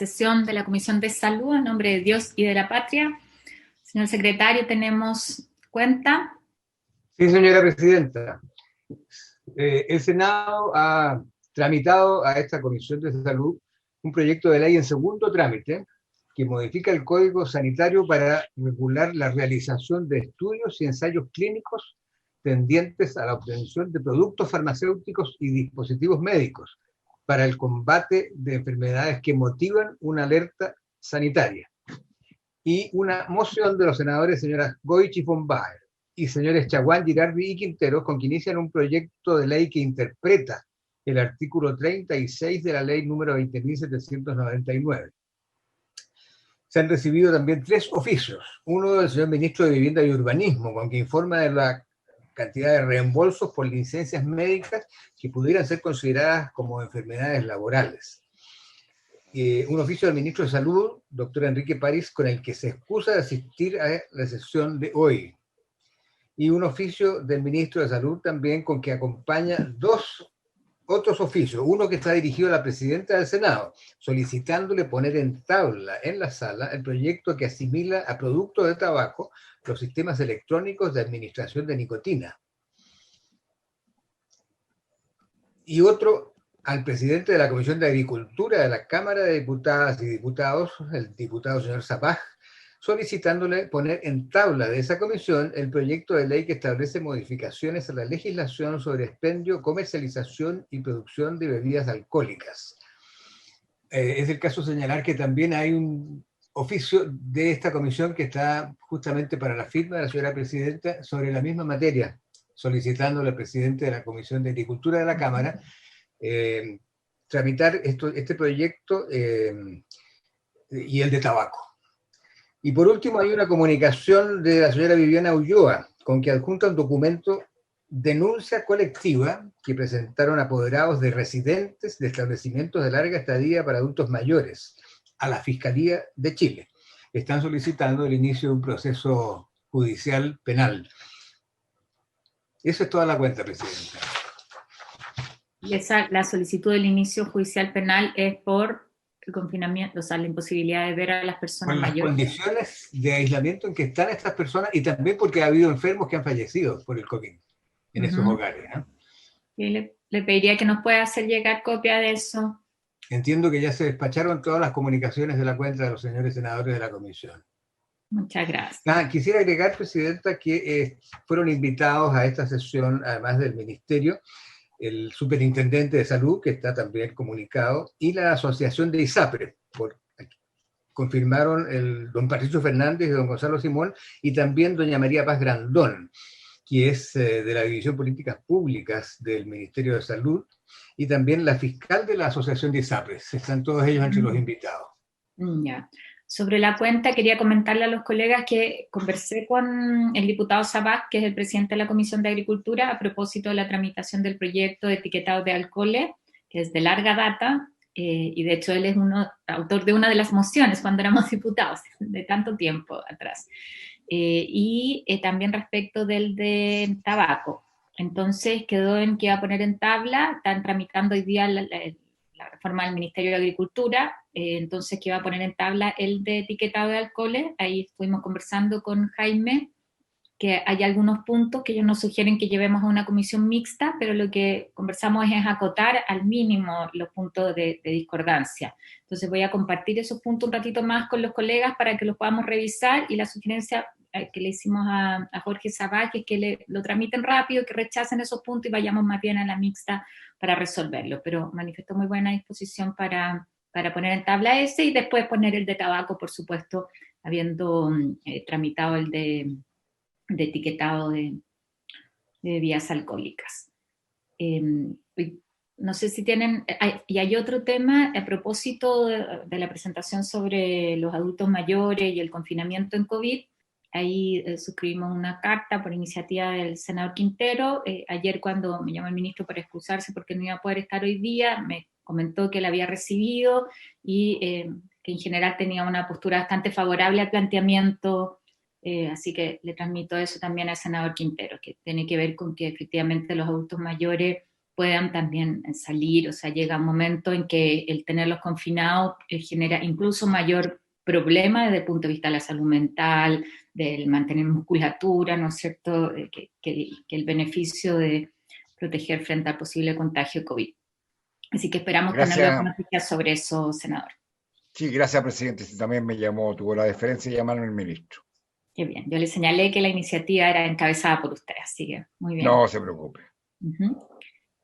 sesión de la Comisión de Salud en nombre de Dios y de la Patria. Señor secretario, ¿tenemos cuenta? Sí, señora presidenta. El Senado ha tramitado a esta Comisión de Salud un proyecto de ley en segundo trámite que modifica el Código Sanitario para regular la realización de estudios y ensayos clínicos tendientes a la obtención de productos farmacéuticos y dispositivos médicos para el combate de enfermedades que motivan una alerta sanitaria. Y una moción de los senadores señoras Goich y von Baer y señores Chaguán, Girardi y Quinteros, con que inician un proyecto de ley que interpreta el artículo 36 de la ley número 20.799. Se han recibido también 3 oficios, uno del señor ministro de Vivienda y Urbanismo, con que informa de la cantidad de reembolsos por licencias médicas que pudieran ser consideradas como enfermedades laborales. Un oficio del ministro de Salud, doctor Enrique París, con el que se excusa de asistir a la sesión de hoy. Y un oficio del ministro de Salud también con que acompaña 2 otros oficios, uno que está dirigido a la presidenta del Senado, solicitándole poner en tabla en la sala el proyecto que asimila a productos de tabaco los sistemas electrónicos de administración de nicotina. Y otro al presidente de la Comisión de Agricultura de la Cámara de Diputadas y Diputados, el diputado señor Zapag, solicitándole poner en tabla de esa comisión el proyecto de ley que establece modificaciones a la legislación sobre expendio, comercialización y producción de bebidas alcohólicas. Es el caso de señalar que también hay un oficio de esta comisión que está justamente para la firma de la señora presidenta sobre la misma materia, solicitándole al presidente de la Comisión de Agricultura de la Cámara tramitar este proyecto y el de tabaco. Y por último hay una comunicación de la señora Viviana Ulloa, con que adjunta un documento denuncia colectiva que presentaron apoderados de residentes de establecimientos de larga estadía para adultos mayores a la Fiscalía de Chile. Están solicitando el inicio de un proceso judicial penal. Eso es toda la cuenta, presidenta. Y la solicitud del inicio judicial penal es por el confinamiento, o sea, la imposibilidad de ver a las personas por las mayores. Condiciones de aislamiento en que están estas personas y también porque ha habido enfermos que han fallecido por el COVID en esos hogares. Y le pediría que nos pueda hacer llegar copia de eso. Entiendo que ya se despacharon todas las comunicaciones de la cuenta de los señores senadores de la comisión. Muchas gracias. Quisiera agregar, presidenta, que fueron invitados a esta sesión, además del ministerio, el superintendente de salud, que está también comunicado, y la asociación de ISAPRE, confirmaron el don Patricio Fernández y don Gonzalo Simón, y también doña María Paz Grandón, que es de la División Políticas Públicas del Ministerio de Salud, y también la fiscal de la asociación de ISAPRE. Están todos ellos entre los invitados. Ya. Sobre la cuenta, quería comentarle a los colegas que conversé con el diputado Zapag, que es el presidente de la Comisión de Agricultura, a propósito de la tramitación del proyecto de etiquetado de alcoholes, que es de larga data, y de hecho él es autor de una de las mociones cuando éramos diputados, de tanto tiempo atrás. Y también respecto del de tabaco. Entonces quedó en que iba a poner en tabla, están tramitando hoy día la reforma del Ministerio de Agricultura, entonces que iba a poner en tabla el de etiquetado de alcoholes. Ahí estuvimos conversando con Jaime, que hay algunos puntos que ellos nos sugieren que llevemos a una comisión mixta, pero lo que conversamos es acotar al mínimo los puntos de discordancia. Entonces voy a compartir esos puntos un ratito más con los colegas para que los podamos revisar, y la sugerencia que le hicimos a Jorge Zapag es que lo tramiten rápido, que rechacen esos puntos y vayamos más bien a la mixta para resolverlo, pero manifestó muy buena disposición para poner en tabla ese y después poner el de tabaco, por supuesto, habiendo tramitado el de etiquetado de bebidas alcohólicas. No sé si tienen, y hay otro tema a propósito de la presentación sobre los adultos mayores y el confinamiento en COVID. Ahí suscribimos una carta por iniciativa del senador Quintero. Ayer, cuando me llamó el ministro para excusarse porque no iba a poder estar hoy día, me comentó que la había recibido y que en general tenía una postura bastante favorable al planteamiento, así que le transmito eso también al senador Quintero, que tiene que ver con que efectivamente los adultos mayores puedan también salir. O sea, llega un momento en que el tenerlos confinados genera incluso mayor problema desde el punto de vista de la salud mental, del mantener musculatura, ¿no es cierto?, que el beneficio de proteger frente al posible contagio de COVID. Así que esperamos tener Gracias. noticias sobre eso, senador. Sí, gracias, presidente. Sí, también me llamó, tuvo la deferencia de llamarme el ministro. Qué bien. Yo le señalé que la iniciativa era encabezada por usted, así que muy bien. No se preocupe.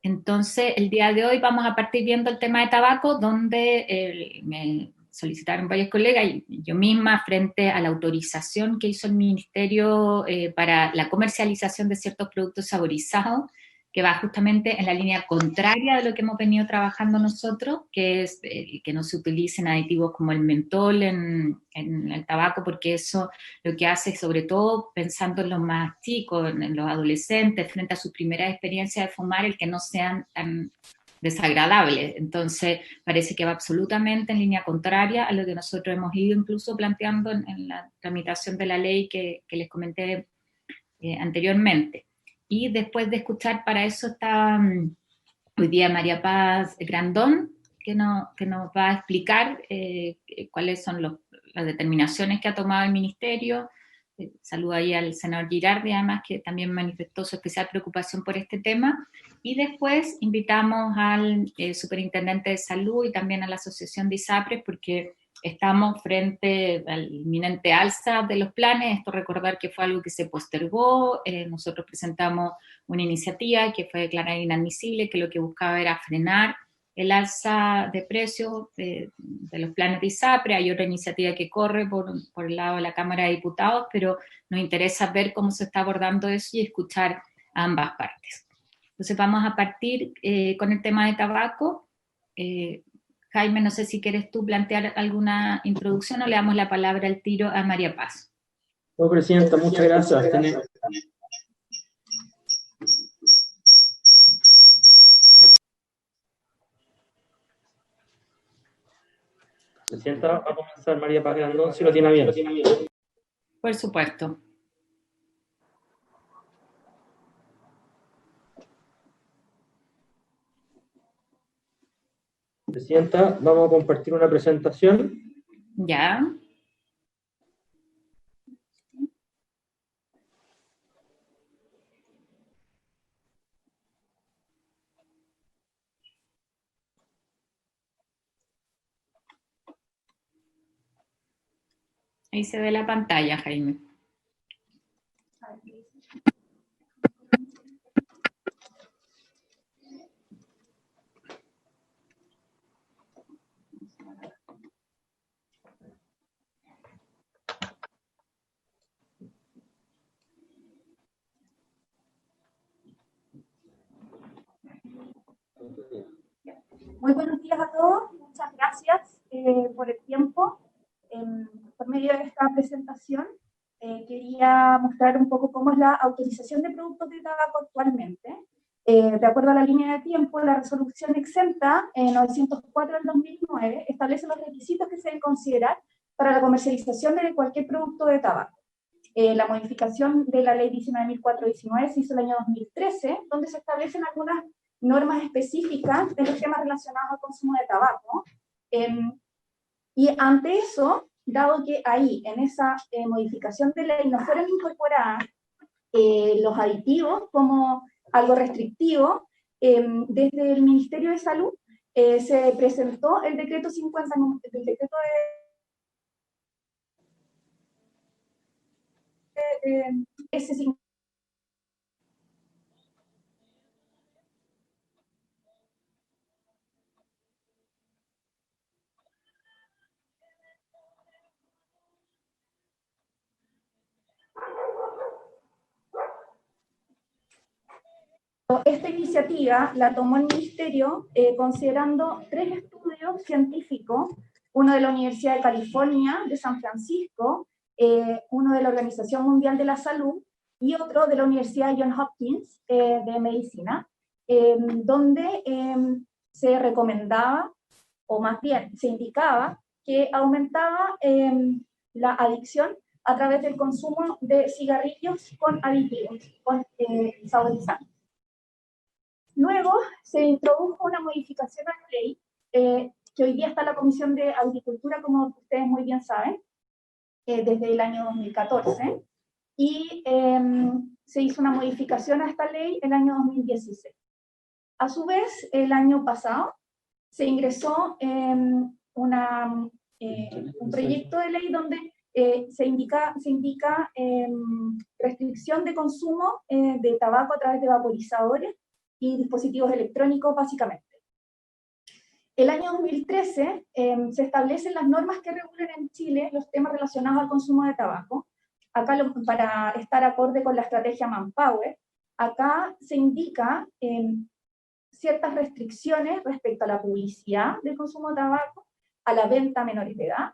Entonces, el día de hoy vamos a partir viendo el tema de tabaco, donde me solicitaron varios colegas y yo misma frente a la autorización que hizo el Ministerio para la comercialización de ciertos productos saborizados, que va justamente en la línea contraria de lo que hemos venido trabajando nosotros, que es que no se utilicen aditivos como el mentol en el tabaco, porque eso lo que hace, sobre todo pensando en los más chicos, en los adolescentes, frente a su primera experiencia de fumar, el que no sean tan desagradables. Entonces, parece que va absolutamente en línea contraria a lo que nosotros hemos ido incluso planteando en la tramitación de la ley que les comenté anteriormente. Y después de escuchar, para eso está hoy día María Paz Grandón, que nos va a explicar cuáles son las determinaciones que ha tomado el Ministerio. Saludo ahí al senador Girardi, además, que también manifestó su especial preocupación por este tema. Y después invitamos al superintendente de salud y también a la asociación de ISAPRES, porque estamos frente al inminente alza de los planes. Esto recordar que fue algo que se postergó. Nosotros presentamos una iniciativa que fue declarada inadmisible, que lo que buscaba era frenar el alza de precios de los planes de ISAPRE. Hay otra iniciativa que corre por el lado de la Cámara de Diputados, pero nos interesa ver cómo se está abordando eso y escuchar a ambas partes. Entonces vamos a partir con el tema de tabaco. Jaime, no sé si quieres tú plantear alguna introducción o le damos la palabra al tiro a María Paz. No, presidenta, muchas gracias. Presidenta, va a comenzar María Paz Grandón, si lo tiene bien. Por supuesto. Presidenta, vamos a compartir una presentación. Ya. Ahí se ve la pantalla, Jaime. Muy buenos días a todos, muchas gracias por el tiempo. Por medio de esta presentación quería mostrar un poco cómo es la autorización de productos de tabaco actualmente. De acuerdo a la línea de tiempo, la resolución exenta 904 del 2009 establece los requisitos que se deben considerar para la comercialización de cualquier producto de tabaco. La modificación de la ley 19.419 se hizo el año 2013, donde se establecen algunas normas específicas de los temas relacionados al consumo de tabaco. Y ante eso, dado que ahí, en esa modificación de ley, no fueron incorporadas los aditivos como algo restrictivo, desde el Ministerio de Salud se presentó el decreto 50, el decreto ese 50. Esta iniciativa la tomó el Ministerio considerando 3 estudios científicos, uno de la Universidad de California de San Francisco, uno de la Organización Mundial de la Salud y otro de la Universidad de Johns Hopkins de Medicina, donde se recomendaba, o más bien se indicaba, que aumentaba la adicción a través del consumo de cigarrillos con aditivos, con saborizantes. Luego se introdujo una modificación a la ley, que hoy día está en la Comisión de Agricultura, como ustedes muy bien saben, desde el año 2014, y se hizo una modificación a esta ley en el año 2016. A su vez, el año pasado se ingresó un proyecto de ley donde se indica restricción de consumo de tabaco a través de vaporizadores y dispositivos electrónicos, básicamente. El año 2013 se establecen las normas que regulan en Chile los temas relacionados al consumo de tabaco. Acá, para estar acorde con la estrategia Manpower, acá se indica ciertas restricciones respecto a la publicidad del consumo de tabaco, a la venta a menores de edad,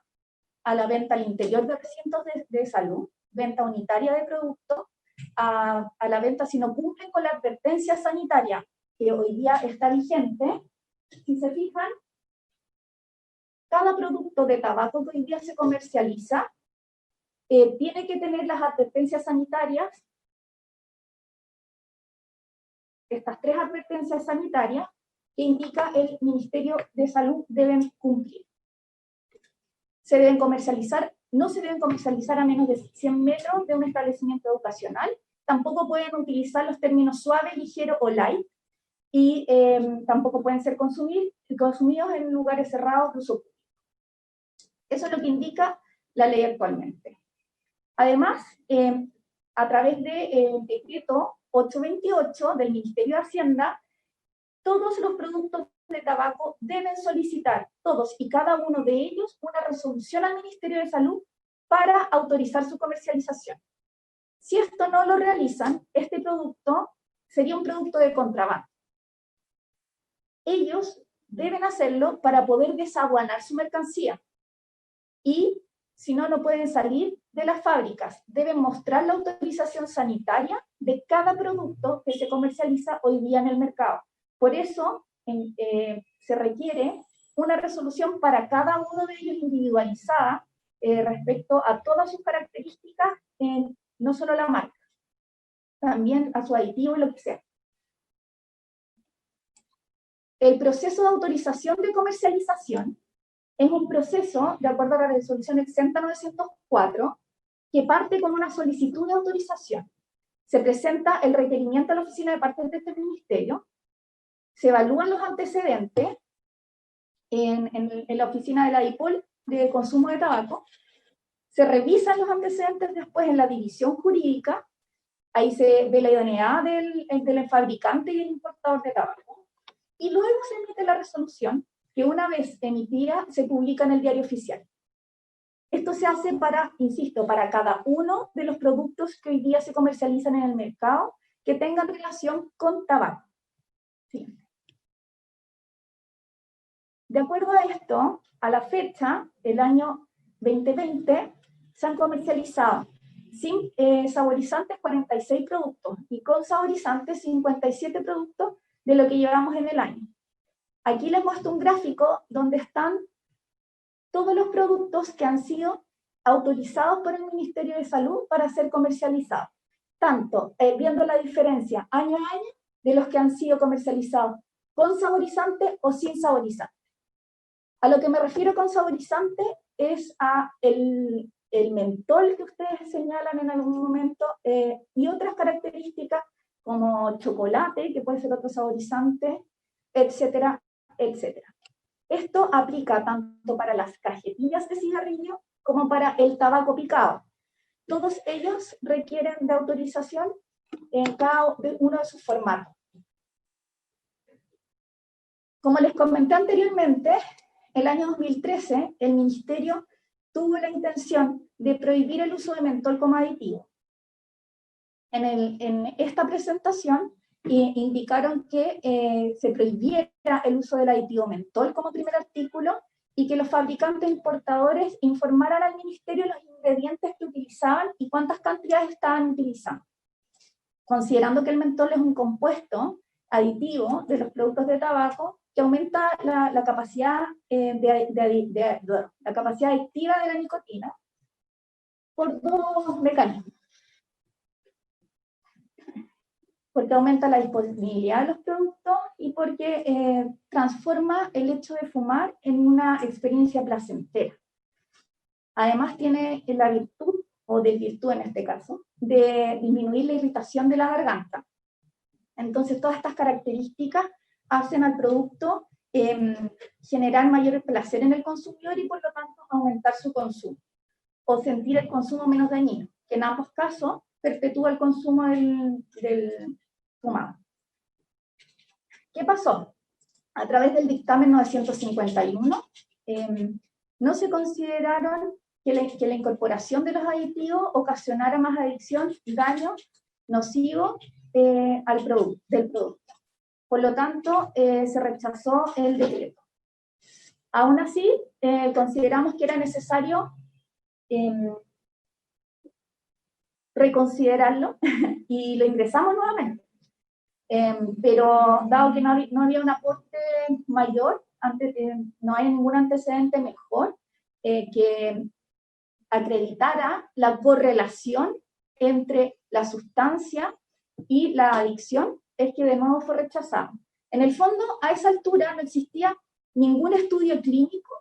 a la venta al interior de recintos de salud, venta unitaria de productos, a la venta si no cumplen con la advertencia sanitaria que hoy día está vigente. Si se fijan, cada producto de tabaco que hoy día se comercializa tiene que tener las advertencias sanitarias, estas 3 advertencias sanitarias que indica el Ministerio de Salud deben cumplir. Se deben comercializar, no se deben comercializar a menos de 100 metros de un establecimiento educacional, tampoco pueden utilizar los términos suave, ligero o light, y tampoco pueden ser consumidos en lugares cerrados de uso público. Eso es lo que indica la ley actualmente. Además, a través del decreto 828 del Ministerio de Hacienda, todos los productos de tabaco deben solicitar, todos y cada uno de ellos, una resolución al Ministerio de Salud para autorizar su comercialización. Si esto no lo realizan, este producto sería un producto de contrabando. Ellos deben hacerlo para poder desaduanar su mercancía. Y si no, no pueden salir de las fábricas. Deben mostrar la autorización sanitaria de cada producto que se comercializa hoy día en el mercado. Por eso se requiere una resolución para cada uno de ellos individualizada respecto a todas sus características, no solo la marca, también a su aditivo y lo que sea. El proceso de autorización de comercialización es un proceso, de acuerdo a la resolución 80-904, que parte con una solicitud de autorización. Se presenta el requerimiento a la oficina de patentes del ministerio, se evalúan los antecedentes en la oficina de la DIPOL de consumo de tabaco, se revisan los antecedentes después en la división jurídica, ahí se ve la idoneidad del fabricante y el importador de tabaco, y luego se emite la resolución, que una vez emitida se publica en el diario oficial. Esto se hace para, insisto, para cada uno de los productos que hoy día se comercializan en el mercado que tengan relación con tabaco. Sí. De acuerdo a esto, a la fecha, el año 2020, se han comercializado sin saborizantes 46 productos y con saborizantes 57 productos de lo que llevamos en el año. Aquí les muestro un gráfico donde están todos los productos que han sido autorizados por el Ministerio de Salud para ser comercializados. Tanto viendo la diferencia año a año de los que han sido comercializados con saborizante o sin saborizante. A lo que me refiero con saborizante es a el mentol que ustedes señalan en algún momento y otras características como chocolate, que puede ser otro saborizante, etcétera, etcétera. Esto aplica tanto para las cajetillas de cigarrillo como para el tabaco picado. Todos ellos requieren de autorización en cada uno de sus formatos. Como les comenté anteriormente, el año 2013 el Ministerio tuvo la intención de prohibir el uso de mentol como aditivo. En esta presentación indicaron que se prohibiera el uso del aditivo mentol como primer artículo y que los fabricantes e importadores informaran al Ministerio los ingredientes que utilizaban y cuántas cantidades estaban utilizando. Considerando que el mentol es un compuesto aditivo de los productos de tabaco que aumenta la capacidad la capacidad adictiva de la nicotina por 2 mecanismos. porque aumenta la disponibilidad de los productos y porque transforma el hecho de fumar en una experiencia placentera. Además tiene la virtud, o desvirtud en este caso, de disminuir la irritación de la garganta. Entonces todas estas características hacen al producto generar mayor placer en el consumidor y por lo tanto aumentar su consumo, o sentir el consumo menos dañino, que en ambos casos perpetúa el consumo del fumado. ¿Qué pasó? A través del dictamen 951, no se consideraron que la incorporación de los aditivos ocasionara más adicción y daño nocivo del producto. Por lo tanto, se rechazó el decreto. Aún así, consideramos que era necesario reconsiderarlo y lo ingresamos nuevamente. Pero dado que no había un aporte mayor, no hay ningún antecedente mejor que acreditara la correlación entre la sustancia y la adicción, es que de nuevo fue rechazado. En el fondo, a esa altura no existía ningún estudio clínico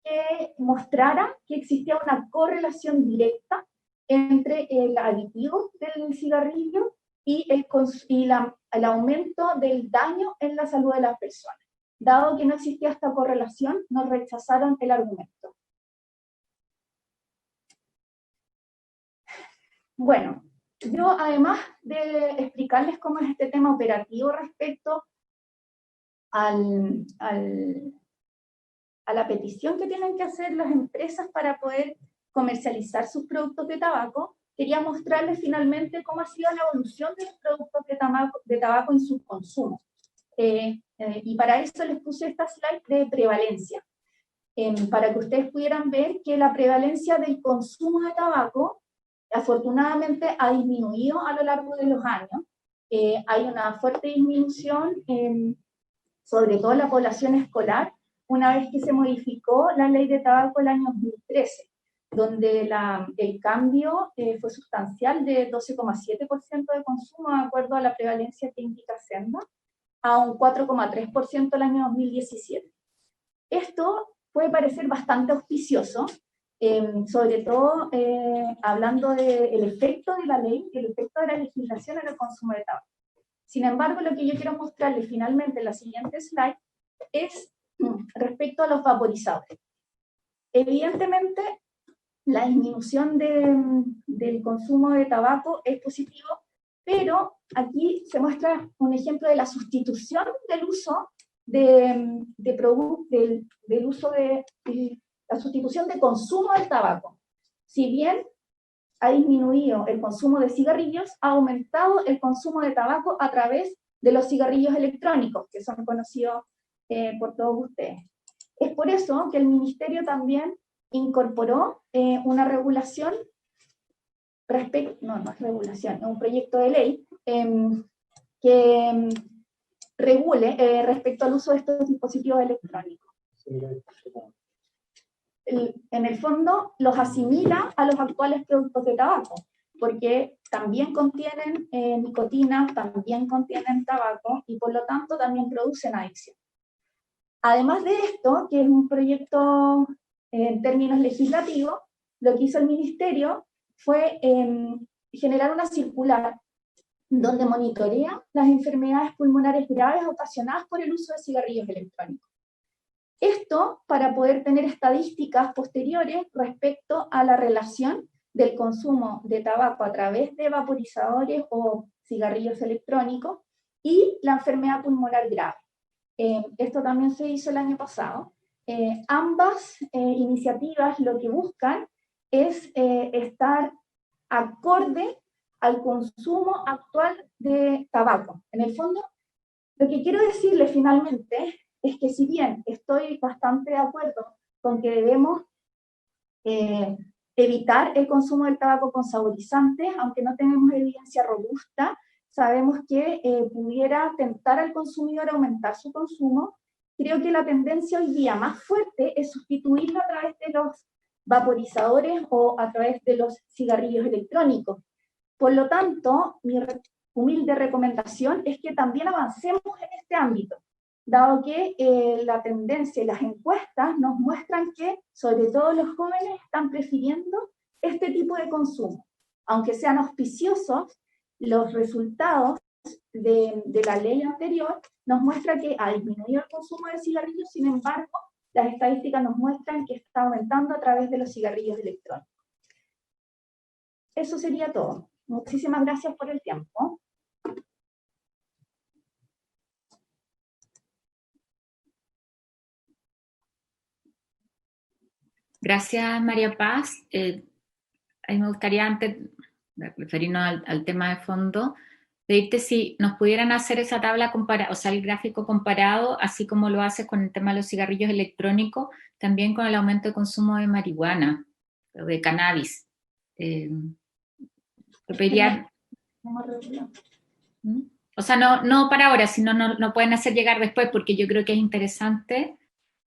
que mostrara que existía una correlación directa entre el aditivo del cigarrillo y el aumento del daño en la salud de las personas. Dado que no existía esta correlación, nos rechazaron el argumento. Bueno, yo además de explicarles cómo es este tema operativo respecto a la petición que tienen que hacer las empresas para poder comercializar sus productos de tabaco, quería mostrarles finalmente cómo ha sido la evolución de los productos de tabaco en su consumo. Y para eso les puse esta slide de prevalencia, para que ustedes pudieran ver que la prevalencia del consumo de tabaco afortunadamente ha disminuido a lo largo de los años. Hay una fuerte disminución, sobre todo en la población escolar, una vez que se modificó la ley de tabaco el año 2013, donde el cambio fue sustancial de 12,7% de consumo, de acuerdo a la prevalencia que indica Senda, a un 4,3% el año 2017. Esto puede parecer bastante auspicioso, sobre todo hablando del efecto de la ley, el efecto de la legislación en el consumo de tabaco. Sin embargo, lo que yo quiero mostrarles finalmente en la siguiente slide es respecto a los vaporizadores. Evidentemente, la disminución del consumo de tabaco es positivo, pero aquí se muestra un ejemplo de la sustitución del uso la sustitución de consumo del tabaco. Si bien ha disminuido el consumo de cigarrillos, ha aumentado el consumo de tabaco a través de los cigarrillos electrónicos, que son conocidos por todos ustedes. Es por eso que el Ministerio también incorporó una regulación no es regulación, es un proyecto de ley que regule respecto al uso de estos dispositivos electrónicos. En el fondo los asimila a los actuales productos de tabaco, porque también contienen nicotina, también contienen tabaco y por lo tanto también producen adicción. Además de esto, que es un proyecto en términos legislativos, lo que hizo el Ministerio fue generar una circular donde monitorea las enfermedades pulmonares graves ocasionadas por el uso de cigarrillos electrónicos. Esto para poder tener estadísticas posteriores respecto a la relación del consumo de tabaco a través de vaporizadores o cigarrillos electrónicos y la enfermedad pulmonar grave. Esto también se hizo el año pasado. Ambas iniciativas lo que buscan es estar acorde al consumo actual de tabaco. En el fondo, lo que quiero decirle finalmente es que si bien estoy bastante de acuerdo con que debemos evitar el consumo del tabaco con saborizantes, aunque no tenemos evidencia robusta, sabemos que pudiera tentar al consumidor a aumentar su consumo. Creo que la tendencia hoy día más fuerte es sustituirlo a través de los vaporizadores o a través de los cigarrillos electrónicos. Por lo tanto, mi humilde recomendación es que también avancemos en este ámbito, dado que la tendencia y las encuestas nos muestran que sobre todo los jóvenes están prefiriendo este tipo de consumo. Aunque sean auspiciosos, los resultados de la ley anterior nos muestra que ha disminuido el consumo de cigarrillos, sin embargo, las estadísticas nos muestran que está aumentando a través de los cigarrillos electrónicos. Eso sería todo. Muchísimas gracias por el tiempo. Gracias, María Paz. A mí me gustaría, antes de referirnos al tema de fondo, pedirte si nos pudieran hacer esa tabla comparada, o sea, el gráfico comparado, así como lo haces con el tema de los cigarrillos electrónicos, también con el aumento de consumo de marihuana, o de cannabis. Pediría, o sea, no para ahora, sino no pueden hacer llegar después, porque yo creo que es interesante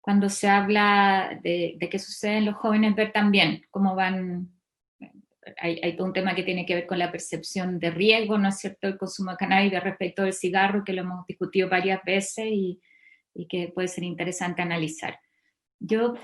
cuando se habla de qué sucede en los jóvenes, ver también cómo van. Hay todo un tema que tiene que ver con la percepción de riesgo, ¿no es cierto?, el consumo de cannabis respecto del cigarro, que lo hemos discutido varias veces y que puede ser interesante analizar. Yo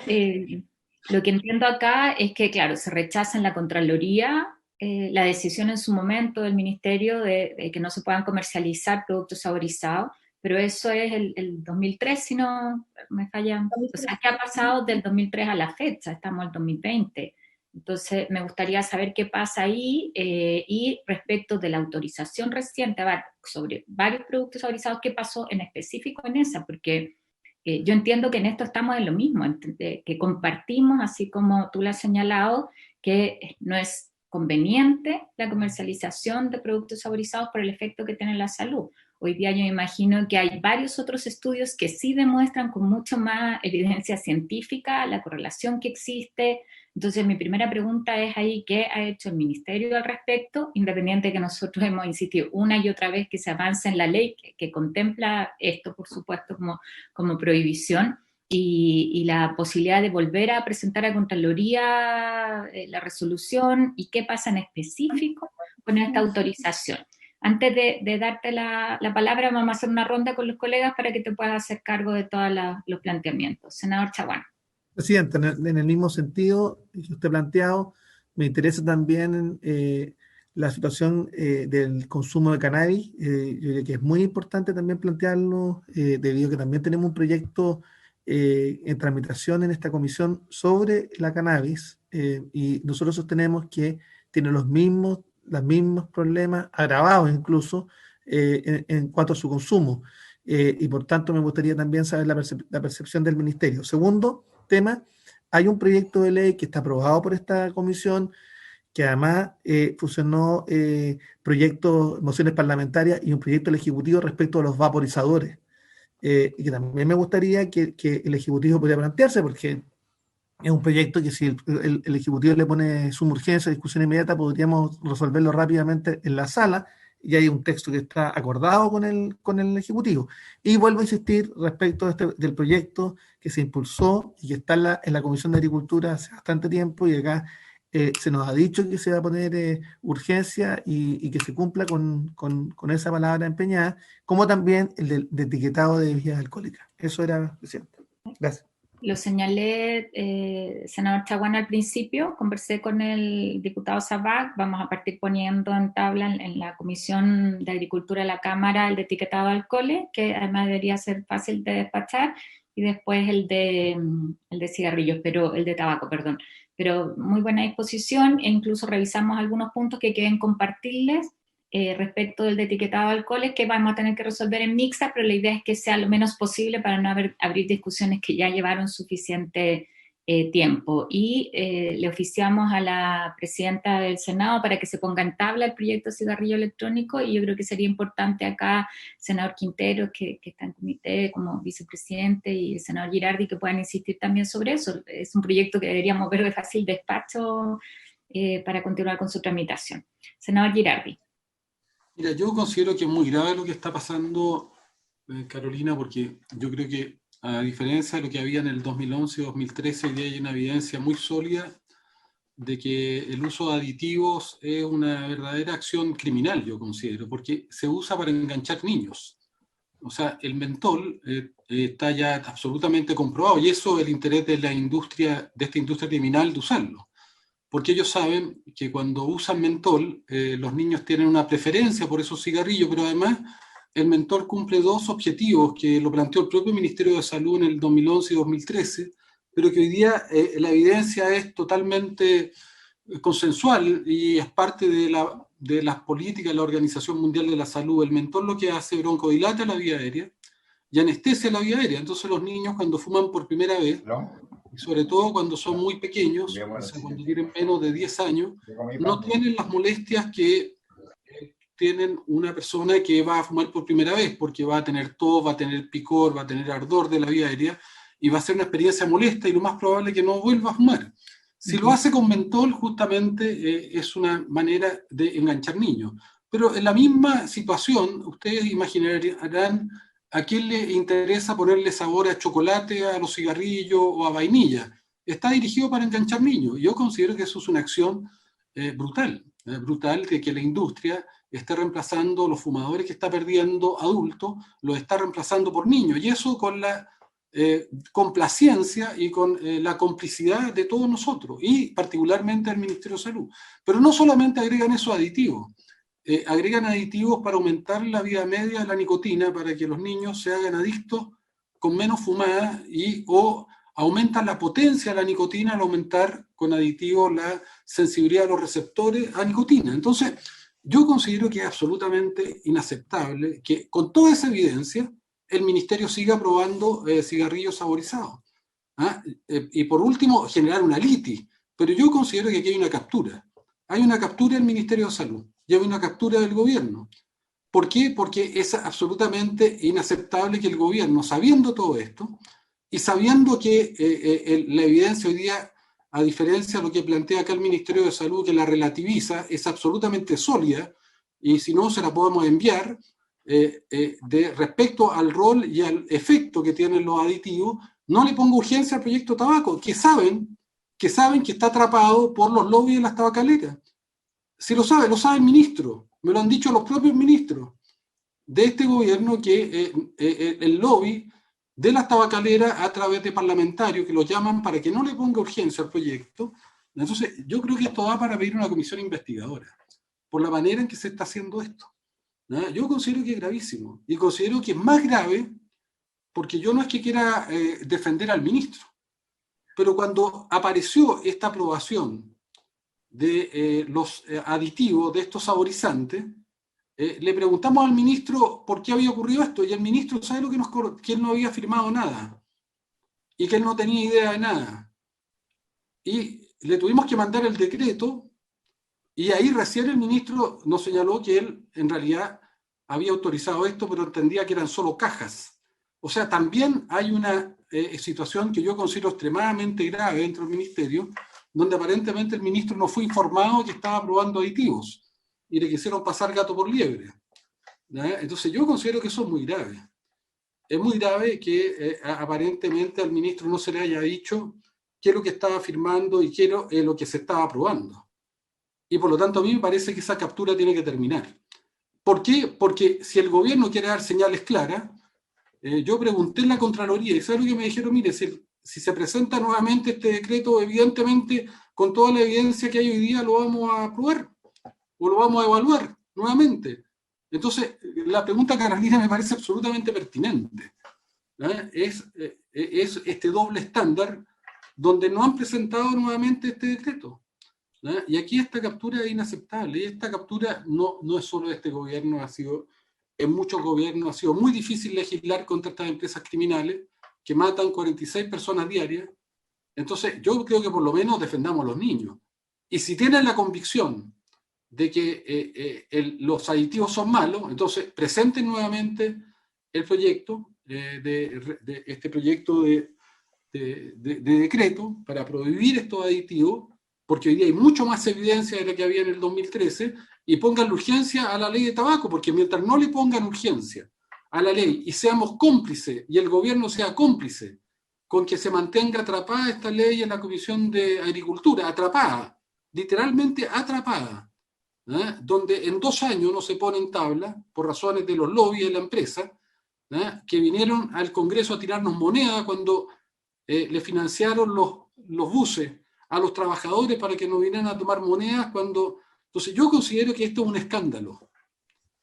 lo que entiendo acá es que, claro, se rechaza en la Contraloría la decisión en su momento del Ministerio de que no se puedan comercializar productos saborizados, pero eso es el 2003, si no me falla. O sea, ¿qué ha pasado del 2003 a la fecha? Estamos en el 2020. Entonces, me gustaría saber qué pasa ahí y respecto de la autorización reciente sobre varios productos saborizados, ¿qué pasó en específico en esa? Porque yo entiendo que en esto estamos en lo mismo, que compartimos, así como tú lo has señalado, que no es conveniente la comercialización de productos saborizados por el efecto que tiene en la salud. Hoy día yo me imagino que hay varios otros estudios que sí demuestran con mucho más evidencia científica la correlación que existe. Entonces, mi primera pregunta es ahí, ¿qué ha hecho el Ministerio al respecto? Independiente de que nosotros hemos insistido una y otra vez que se avance en la ley que contempla esto, por supuesto, como prohibición, y la posibilidad de volver a presentar a Contraloría la resolución y qué pasa en específico con esta autorización. Antes de darte la palabra, vamos a hacer una ronda con los colegas para que te puedas hacer cargo de todos los planteamientos. Senador Chaguán. Presidente, en el mismo sentido que usted ha planteado, me interesa también la situación del consumo de cannabis. Yo creo que es muy importante también plantearlo, debido a que también tenemos un proyecto en tramitación en esta comisión sobre la cannabis, y nosotros sostenemos que tiene los mismos problemas, agravados incluso, en cuanto a su consumo. Y por tanto me gustaría también saber la percepción del Ministerio. Segundo tema, hay un proyecto de ley que está aprobado por esta comisión, que además fusionó proyectos, mociones parlamentarias y un proyecto del Ejecutivo respecto a los vaporizadores. Y que también me gustaría que el Ejecutivo pudiera plantearse, porque es un proyecto que si el Ejecutivo le pone suma urgencia, discusión inmediata, podríamos resolverlo rápidamente en la sala, y hay un texto que está acordado con el Ejecutivo. Y vuelvo a insistir respecto del proyecto que se impulsó y que está en la Comisión de Agricultura hace bastante tiempo, y acá se nos ha dicho que se va a poner urgencia y que se cumpla con esa palabra empeñada, como también el de etiquetado de bebidas alcohólicas. Eso era, presidente. Gracias. Lo señalé, senador Chaguán, al principio, conversé con el diputado Sabac, vamos a partir poniendo en tabla en la Comisión de Agricultura de la Cámara el de etiquetado de alcoholes, que además debería ser fácil de despachar, y después el de cigarrillos, el de tabaco, perdón. Pero muy buena disposición, e incluso revisamos algunos puntos que quieren compartirles respecto del de etiquetado de alcoholes, que vamos a tener que resolver en mixta, pero la idea es que sea lo menos posible para no abrir discusiones que ya llevaron suficiente tiempo. Y le oficiamos a la presidenta del Senado para que se ponga en tabla el proyecto de cigarrillo electrónico, y yo creo que sería importante acá, senador Quintero, que está en comité como vicepresidente, y el senador Girardi, que puedan insistir también sobre eso. Es un proyecto que deberíamos ver de fácil despacho para continuar con su tramitación. Senador Girardi. Mira, yo considero que es muy grave lo que está pasando, Carolina, porque yo creo que, a diferencia de lo que había en el 2011 y 2013, hoy día hay una evidencia muy sólida de que el uso de aditivos es una verdadera acción criminal, yo considero, porque se usa para enganchar niños. O sea, el mentol está ya absolutamente comprobado, y eso es el interés de la industria, de esta industria criminal, de usarlo. Porque ellos saben que cuando usan mentol, los niños tienen una preferencia por esos cigarrillos, pero además el mentol cumple dos objetivos que lo planteó el propio Ministerio de Salud en el 2011 y 2013, pero que hoy día la evidencia es totalmente consensual y es parte de las políticas de la Organización Mundial de la Salud. El mentol lo que hace broncodilata la vía aérea y anestesia la vía aérea. Entonces los niños cuando fuman por primera vez, y sobre todo cuando son muy pequeños, o sea, cuando tienen menos de 10 años, no tienen las molestias que tienen una persona que va a fumar por primera vez, porque va a tener tos, va a tener picor, va a tener ardor de la vía aérea, y va a ser una experiencia molesta y lo más probable es que no vuelva a fumar. Si lo hace con mentol, justamente es una manera de enganchar niños. Pero en la misma situación, ustedes imaginarán a quién le interesa ponerle sabor a chocolate, a los cigarrillos o a vainilla. Está dirigido para enganchar niños. Yo considero que eso es una acción brutal de que la industria esté reemplazando los fumadores que está perdiendo adultos, los está reemplazando por niños. Y eso con la complacencia y con la complicidad de todos nosotros, y particularmente del Ministerio de Salud. Pero no solamente agregan esos aditivos, agregan aditivos para aumentar la vida media de la nicotina, para que los niños se hagan adictos con menos fumada, o aumentan la potencia de la nicotina al aumentar con aditivos la sensibilidad de los receptores a nicotina. Entonces, yo considero que es absolutamente inaceptable que con toda esa evidencia el Ministerio siga aprobando cigarrillos saborizados. Y por último, generar una litis. Pero yo considero que aquí hay una captura. Hay una captura del Ministerio de Salud y hay una captura del gobierno. ¿Por qué? Porque es absolutamente inaceptable que el gobierno, sabiendo todo esto, y sabiendo que la evidencia hoy día, a diferencia de lo que plantea acá el Ministerio de Salud, que la relativiza, es absolutamente sólida, y si no se la podemos enviar, de respecto al rol y al efecto que tienen los aditivos, no le pongo urgencia al proyecto tabaco, que saben que está atrapado por los lobbies de las tabacaleras. Si lo sabe el ministro, me lo han dicho los propios ministros de este gobierno, que el lobby de las tabacaleras, a través de parlamentarios que lo llaman para que no le ponga urgencia al proyecto. Entonces, yo creo que esto da para pedir una comisión investigadora, por la manera en que se está haciendo esto. Yo considero que es gravísimo, y considero que es más grave porque yo no es que quiera defender al ministro, pero cuando apareció esta aprobación de los aditivos, de estos saborizantes, le preguntamos al ministro por qué había ocurrido esto, y el ministro sabe que él no había firmado nada y que él no tenía idea de nada. Y le tuvimos que mandar el decreto. Y ahí recién el ministro nos señaló que él en realidad había autorizado esto, pero entendía que eran solo cajas. O sea, también hay una situación que yo considero extremadamente grave dentro del ministerio, donde aparentemente el ministro no fue informado que estaba aprobando aditivos y le quisieron pasar gato por liebre. Entonces yo considero que eso es muy grave. Es muy grave que aparentemente al ministro no se le haya dicho qué es lo que estaba firmando y qué es lo que se estaba aprobando. Y por lo tanto a mí me parece que esa captura tiene que terminar. ¿Por qué? Porque si el gobierno quiere dar señales claras, yo pregunté en la Contraloría y ¿sabes lo que me dijeron? Mire, si se presenta nuevamente este decreto, evidentemente con toda la evidencia que hay hoy día lo vamos a aprobar o lo vamos a evaluar nuevamente. Entonces, la pregunta, Carolina, me parece absolutamente pertinente. Es este doble estándar donde no han presentado nuevamente este decreto. Y aquí esta captura es inaceptable, y esta captura no es solo de este gobierno, en muchos gobiernos ha sido muy difícil legislar contra estas empresas criminales que matan 46 personas diarias. Entonces yo creo que por lo menos defendamos a los niños, y si tienen la convicción de que los aditivos son malos, entonces presenten nuevamente el proyecto, este proyecto de decreto para prohibir estos aditivos, porque hoy día hay mucho más evidencia de la que había en el 2013, y pongan urgencia a la ley de tabaco, porque mientras no le pongan urgencia a la ley y seamos cómplices, y el gobierno sea cómplice con que se mantenga atrapada esta ley en la Comisión de Agricultura, atrapada, literalmente atrapada, donde en 2 años no se pone en tabla por razones de los lobbies de la empresa, que vinieron al Congreso a tirarnos moneda cuando le financiaron los buses a los trabajadores para que no vinieran a tomar monedas cuando... Entonces yo considero que esto es un escándalo.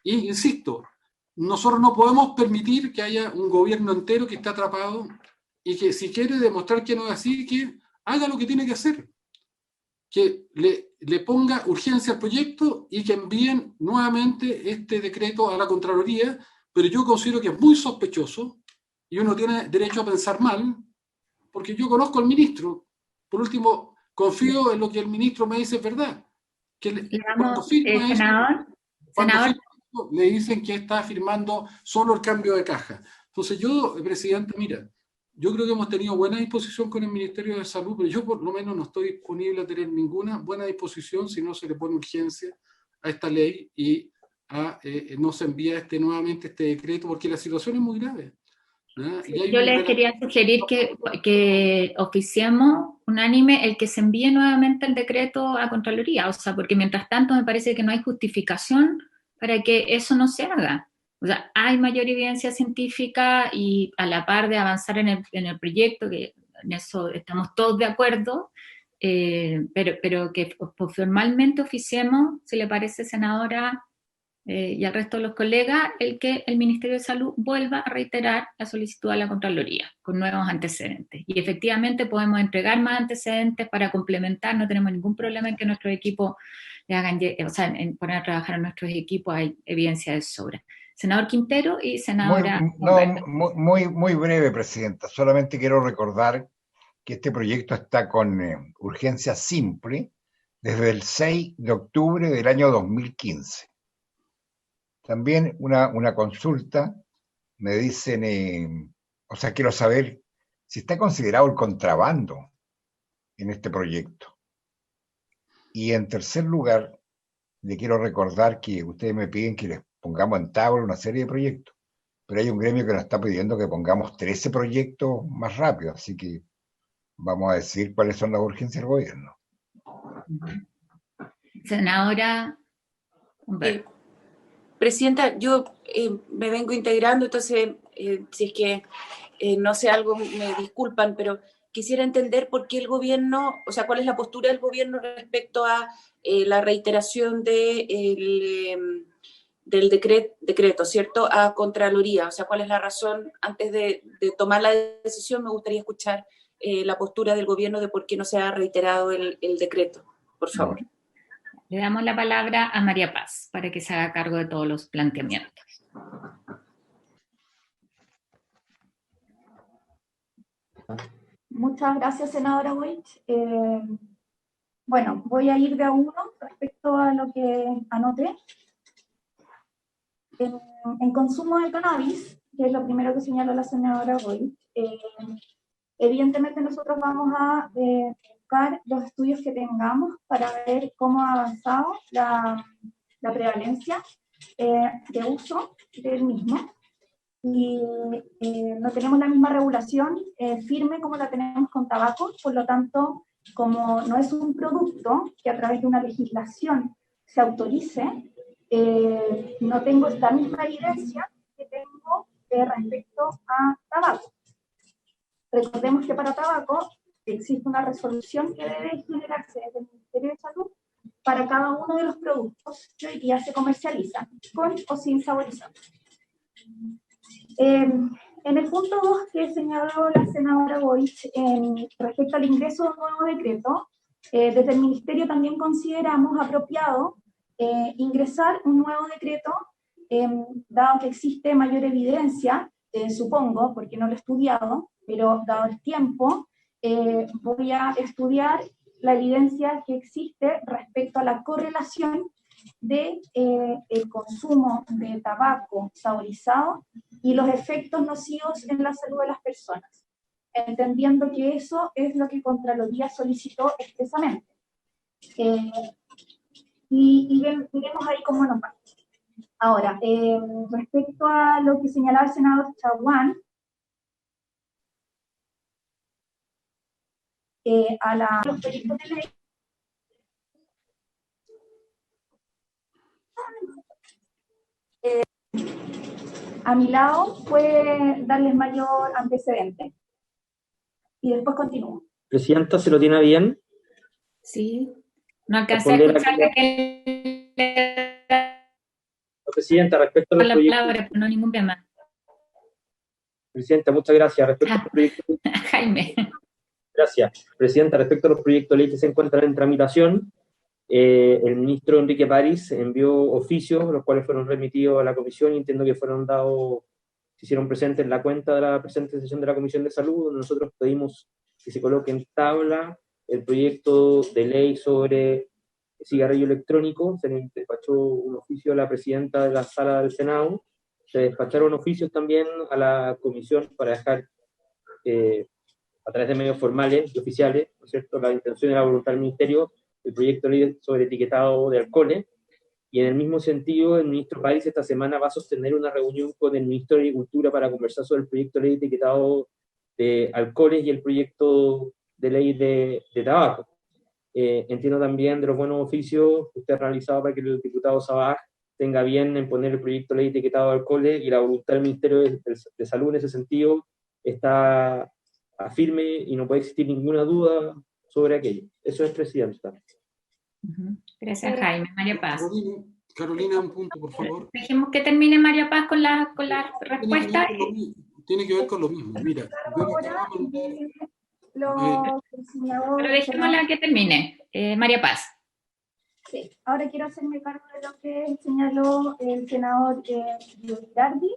Y insisto, nosotros no podemos permitir que haya un gobierno entero que esté atrapado y que si quiere demostrar que no es así, que haga lo que tiene que hacer. Que le ponga urgencia al proyecto y que envíen nuevamente este decreto a la Contraloría, pero yo considero que es muy sospechoso y uno tiene derecho a pensar mal, porque yo conozco al ministro. Por último, confío en lo que el ministro me dice es verdad. Que cuando firma senador, le dicen que está firmando solo el cambio de caja. Entonces yo, presidente, mira, yo creo que hemos tenido buena disposición con el Ministerio de Salud, pero yo por lo menos no estoy disponible a tener ninguna buena disposición si no se le pone urgencia a esta ley y no se envía nuevamente este decreto, porque la situación es muy grave. Yo les quería sugerir que oficiemos unánime el que se envíe nuevamente el decreto a Contraloría, o sea, porque mientras tanto me parece que no hay justificación para que eso no se haga. O sea, hay mayor evidencia científica y a la par de avanzar en el proyecto, que en eso estamos todos de acuerdo, pero que formalmente oficiemos, si le parece, senadora, y al resto de los colegas, el que el Ministerio de Salud vuelva a reiterar la solicitud a la Contraloría con nuevos antecedentes. Y efectivamente podemos entregar más antecedentes para complementar, no tenemos ningún problema en que nuestros equipos le hagan, o sea, en poner a trabajar a nuestros equipos, hay evidencia de sobra. Senador Quintero y senadora... Muy breve, presidenta. Solamente quiero recordar que este proyecto está con urgencia simple desde el 6 de octubre del año 2015. También una consulta, me dicen, o sea, quiero saber si está considerado el contrabando en este proyecto. Y en tercer lugar, le quiero recordar que ustedes me piden que les pongamos en tabla una serie de proyectos, pero hay un gremio que nos está pidiendo que pongamos 13 proyectos más rápido, así que vamos a decir cuáles son las urgencias del gobierno. Senadora... Presidenta, yo me vengo integrando, entonces si es que no sé algo, me disculpan, pero quisiera entender por qué el gobierno, o sea, cuál es la postura del gobierno respecto a la reiteración del decreto, ¿cierto?, a Contraloría. O sea, cuál es la razón. Antes de tomar la decisión, me gustaría escuchar la postura del gobierno de por qué no se ha reiterado el decreto, por favor. Le damos la palabra a María Paz para que se haga cargo de todos los planteamientos. Muchas gracias, senadora Boich. Bueno, voy a ir de a uno respecto a lo que anoté. En consumo de cannabis, que es lo primero que señaló la senadora Boich, evidentemente nosotros vamos a buscar los estudios que tengamos para ver cómo ha avanzado la prevalencia de uso del mismo. Y no tenemos la misma regulación firme como la tenemos con tabaco, por lo tanto, como no es un producto que a través de una legislación se autorice, no tengo esta misma evidencia que tengo respecto a tabaco. Recordemos que para tabaco existe una resolución que debe generarse desde el Ministerio de Salud para cada uno de los productos que hoy día se comercializan, con o sin saborizar. En el punto 2 que señaló la senadora Boich respecto al ingreso de un nuevo decreto, desde el Ministerio también consideramos apropiado ingresar un nuevo decreto, dado que existe mayor evidencia, supongo, porque no lo he estudiado, pero dado el tiempo, voy a estudiar la evidencia que existe respecto a la correlación de el consumo de tabaco saborizado y los efectos nocivos en la salud de las personas, entendiendo que eso es lo que Contraloría solicitó expresamente. Y veremos ahí cómo nos va. Ahora, respecto a lo que señalaba el senador Chaguán, a los proyectos de ley, a mi lado puede darles mayor antecedente. Y después continúo. Presidenta, ¿se lo tiene bien? Sí. No alcancé a Responder escuchar a- que Presidenta, respecto a los la proyectos... palabra, pero no ningún tema. Presidenta, muchas gracias. Respecto a los proyectos... Jaime. Gracias. Presidenta, respecto a los proyectos de ley que se encuentran en tramitación, el ministro Enrique París envió oficios, los cuales fueron remitidos a la comisión y entiendo que fueron dados, se hicieron presentes en la cuenta de la presente sesión de la Comisión de Salud, donde nosotros pedimos que se coloque en tabla el proyecto de ley sobre cigarrillo electrónico. Se le despachó un oficio a la presidenta de la sala del Senado, se despacharon oficios también a la comisión para dejar a través de medios formales y oficiales, ¿no es cierto?, la intención y la voluntad del Ministerio, el proyecto de ley sobre etiquetado de alcoholes, y en el mismo sentido, el ministro París esta semana va a sostener una reunión con el ministro de Agricultura para conversar sobre el proyecto de ley de etiquetado de alcoholes y el proyecto de ley de tabaco. Entiendo también de los buenos oficios que usted ha realizado para que el diputado Sabaj tenga bien en poner el proyecto de ley de etiquetado de alcoholes, y la voluntad del Ministerio de Salud en ese sentido está firme y no puede existir ninguna duda sobre aquello. Eso es, presidenta. Gracias, Jaime. María Paz. Carolina, un punto, por favor. Dejemos que termine María Paz con la respuesta. Tiene que ver con lo mismo. Mira, yo le estaba mandando... Pero dejémosla que termine. María Paz. Sí, ahora quiero hacerme cargo de lo que señaló el senador Girardi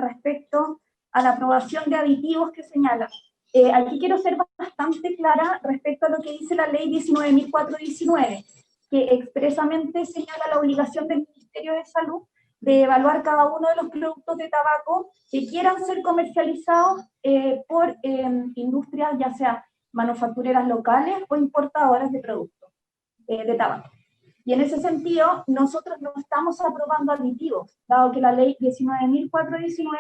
respecto a la aprobación de aditivos que señala. Aquí quiero ser bastante clara respecto a lo que dice la ley 19.419, que expresamente señala la obligación del Ministerio de Salud de evaluar cada uno de los productos de tabaco que quieran ser comercializados por industrias, ya sea manufactureras locales o importadoras de productos de tabaco. Y en ese sentido, nosotros no estamos aprobando aditivos, dado que la ley 19.419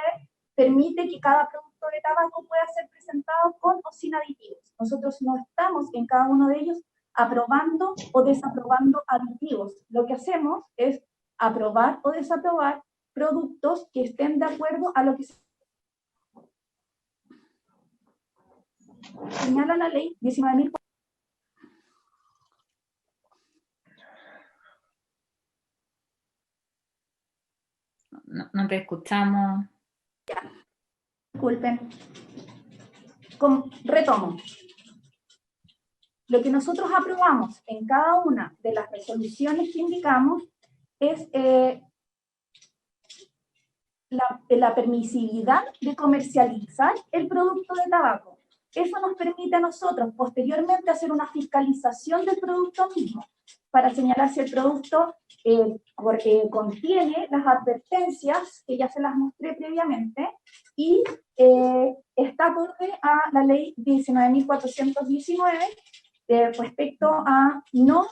permite que cada producto de tabaco pueda ser presentado con o sin aditivos. Nosotros no estamos en cada uno de ellos aprobando o desaprobando aditivos. Lo que hacemos es aprobar o desaprobar productos que estén de acuerdo a lo que señala la ley 19.419. No te escuchamos. Disculpen. Retomo. Lo que nosotros aprobamos en cada una de las resoluciones que indicamos es la permisibilidad de comercializar el producto de tabaco. Eso nos permite a nosotros posteriormente hacer una fiscalización del producto mismo para señalar si el producto contiene las advertencias que ya se las mostré previamente y está acorde a la ley 19.419 respecto a no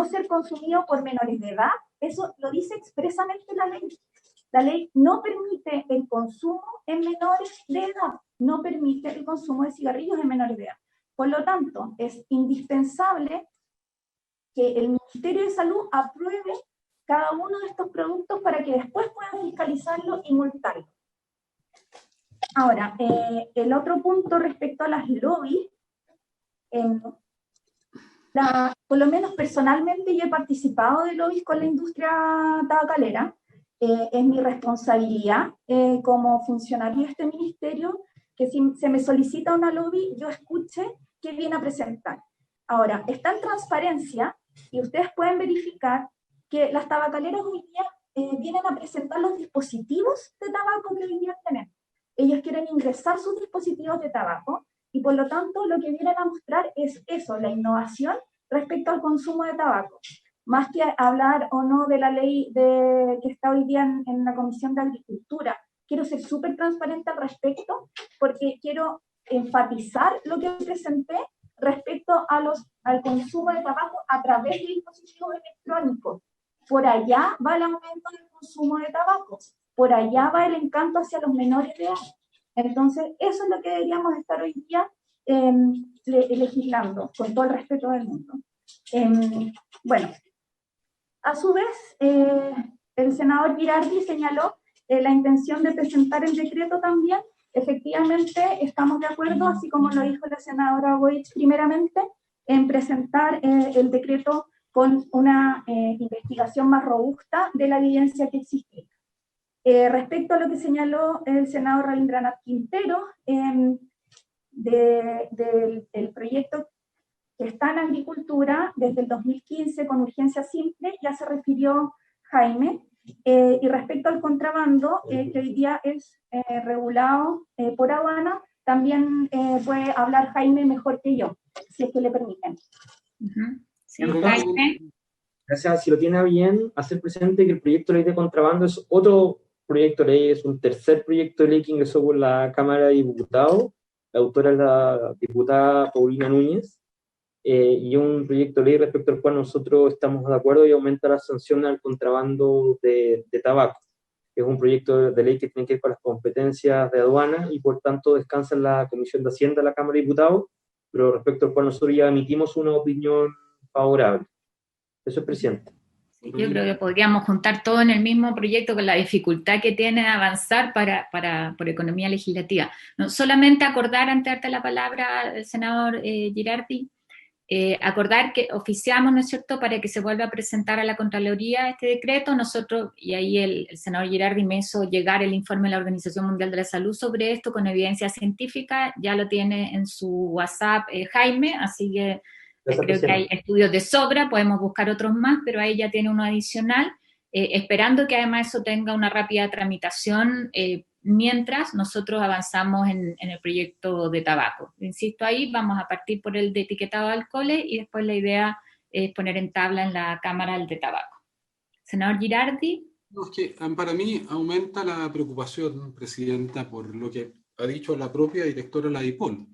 ser consumido por menores de edad. Eso lo dice expresamente la ley. La ley no permite el consumo en menores de edad, no permite el consumo de cigarrillos en menores de edad. Por lo tanto, es indispensable que el Ministerio de Salud apruebe cada uno de estos productos para que después puedan fiscalizarlo y multarlo. Ahora, el otro punto respecto a las lobbies, por lo menos personalmente yo he participado de lobbies con la industria tabacalera. Es mi responsabilidad como funcionario de este ministerio que si se me solicita una lobby, yo escuche qué viene a presentar. Ahora, está en transparencia y ustedes pueden verificar que las tabacaleras hoy día vienen a presentar los dispositivos de tabaco que hoy día tienen. Ellos quieren ingresar sus dispositivos de tabaco y por lo tanto lo que vienen a mostrar es eso, la innovación respecto al consumo de tabaco. Más que hablar o no de la ley que está hoy día en la Comisión de Agricultura, quiero ser súper transparente al respecto porque quiero enfatizar lo que presenté respecto al consumo de tabaco a través de dispositivos electrónicos. Por allá va el aumento del consumo de tabaco, por allá va el encanto hacia los menores de edad. Entonces, eso es lo que deberíamos estar hoy día legislando, con todo el respeto del mundo. Bueno, a su vez, el senador Girardi señaló la intención de presentar el decreto también. Efectivamente, estamos de acuerdo, así como lo dijo la senadora Boich primeramente, en presentar el decreto con una investigación más robusta de la evidencia que existe. Respecto a lo que señaló el senador Rabindranath Quintero, del proyecto que está en agricultura desde el 2015 con urgencia simple, ya se refirió Jaime, y respecto al contrabando, que hoy día es regulado por aduana, también puede hablar Jaime mejor que yo, si es que le permiten. Sí, Jaime. Gracias. Si lo tiene bien, hacer presente que el proyecto de ley de contrabando es otro proyecto de ley, es un tercer proyecto de ley que ingresó por la Cámara de Diputados. La autora es la diputada Paulina Núñez, y un proyecto de ley respecto al cual nosotros estamos de acuerdo y aumenta la sanción al contrabando de tabaco. Es un proyecto de ley que tiene que ver con las competencias de aduana y por tanto descansa en la Comisión de Hacienda de la Cámara de Diputados, pero respecto al cual nosotros ya emitimos una opinión favorable. Eso es, presidente. Sí, yo creo que podríamos juntar todo en el mismo proyecto con la dificultad que tiene de avanzar por economía legislativa. No, solamente acordar, antes de darte la palabra, el senador Girardi, acordar que oficiamos, ¿no es cierto?, para que se vuelva a presentar a la Contraloría este decreto. Nosotros, y ahí el senador Girardi me hizo llegar el informe de la Organización Mundial de la Salud sobre esto con evidencia científica, ya lo tiene en su WhatsApp Jaime, así que creo que hay estudios de sobra, podemos buscar otros más, pero ahí ya tiene uno adicional, esperando que además eso tenga una rápida tramitación mientras nosotros avanzamos en el proyecto de tabaco. Insisto, ahí vamos a partir por el de etiquetado de alcoholes y después la idea es poner en tabla en la Cámara el de tabaco. Senador Girardi. No, es que para mí aumenta la preocupación, presidenta, por lo que ha dicho la propia directora de la DIPOL,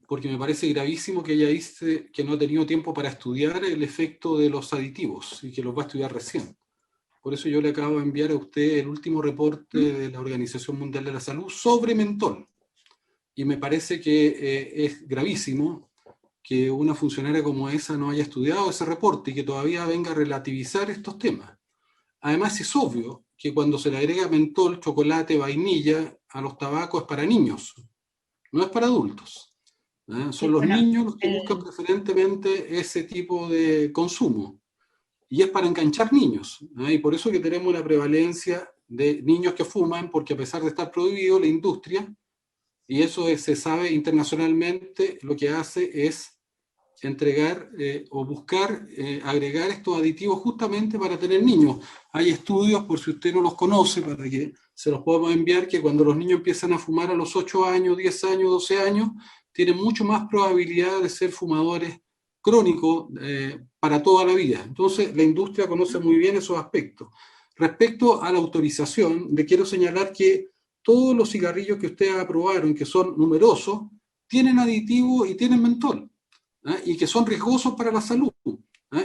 porque me parece gravísimo que ella dice que no ha tenido tiempo para estudiar el efecto de los aditivos y que los va a estudiar recién. Por eso yo le acabo de enviar a usted el último reporte de la Organización Mundial de la Salud sobre mentol. Y me parece que es gravísimo que una funcionaria como esa no haya estudiado ese reporte y que todavía venga a relativizar estos temas. Además es obvio que cuando se le agrega mentol, chocolate, vainilla a los tabacos es para niños, no es para adultos. Son los niños los que buscan preferentemente ese tipo de consumo. Y es para enganchar niños. Y por eso que tenemos una prevalencia de niños que fuman, porque a pesar de estar prohibido, la industria, y eso se sabe internacionalmente, lo que hace es entregar o buscar agregar estos aditivos justamente para tener niños. Hay estudios, por si usted no los conoce, para que se los podamos enviar, que cuando los niños empiezan a fumar a los 8 años, 10 años, 12 años, tienen mucho más probabilidad de ser fumadores crónicos para toda la vida. Entonces, la industria conoce muy bien esos aspectos. Respecto a la autorización, le quiero señalar que todos los cigarrillos que ustedes aprobaron, que son numerosos, tienen aditivos y tienen mentol, y que son riesgosos para la salud.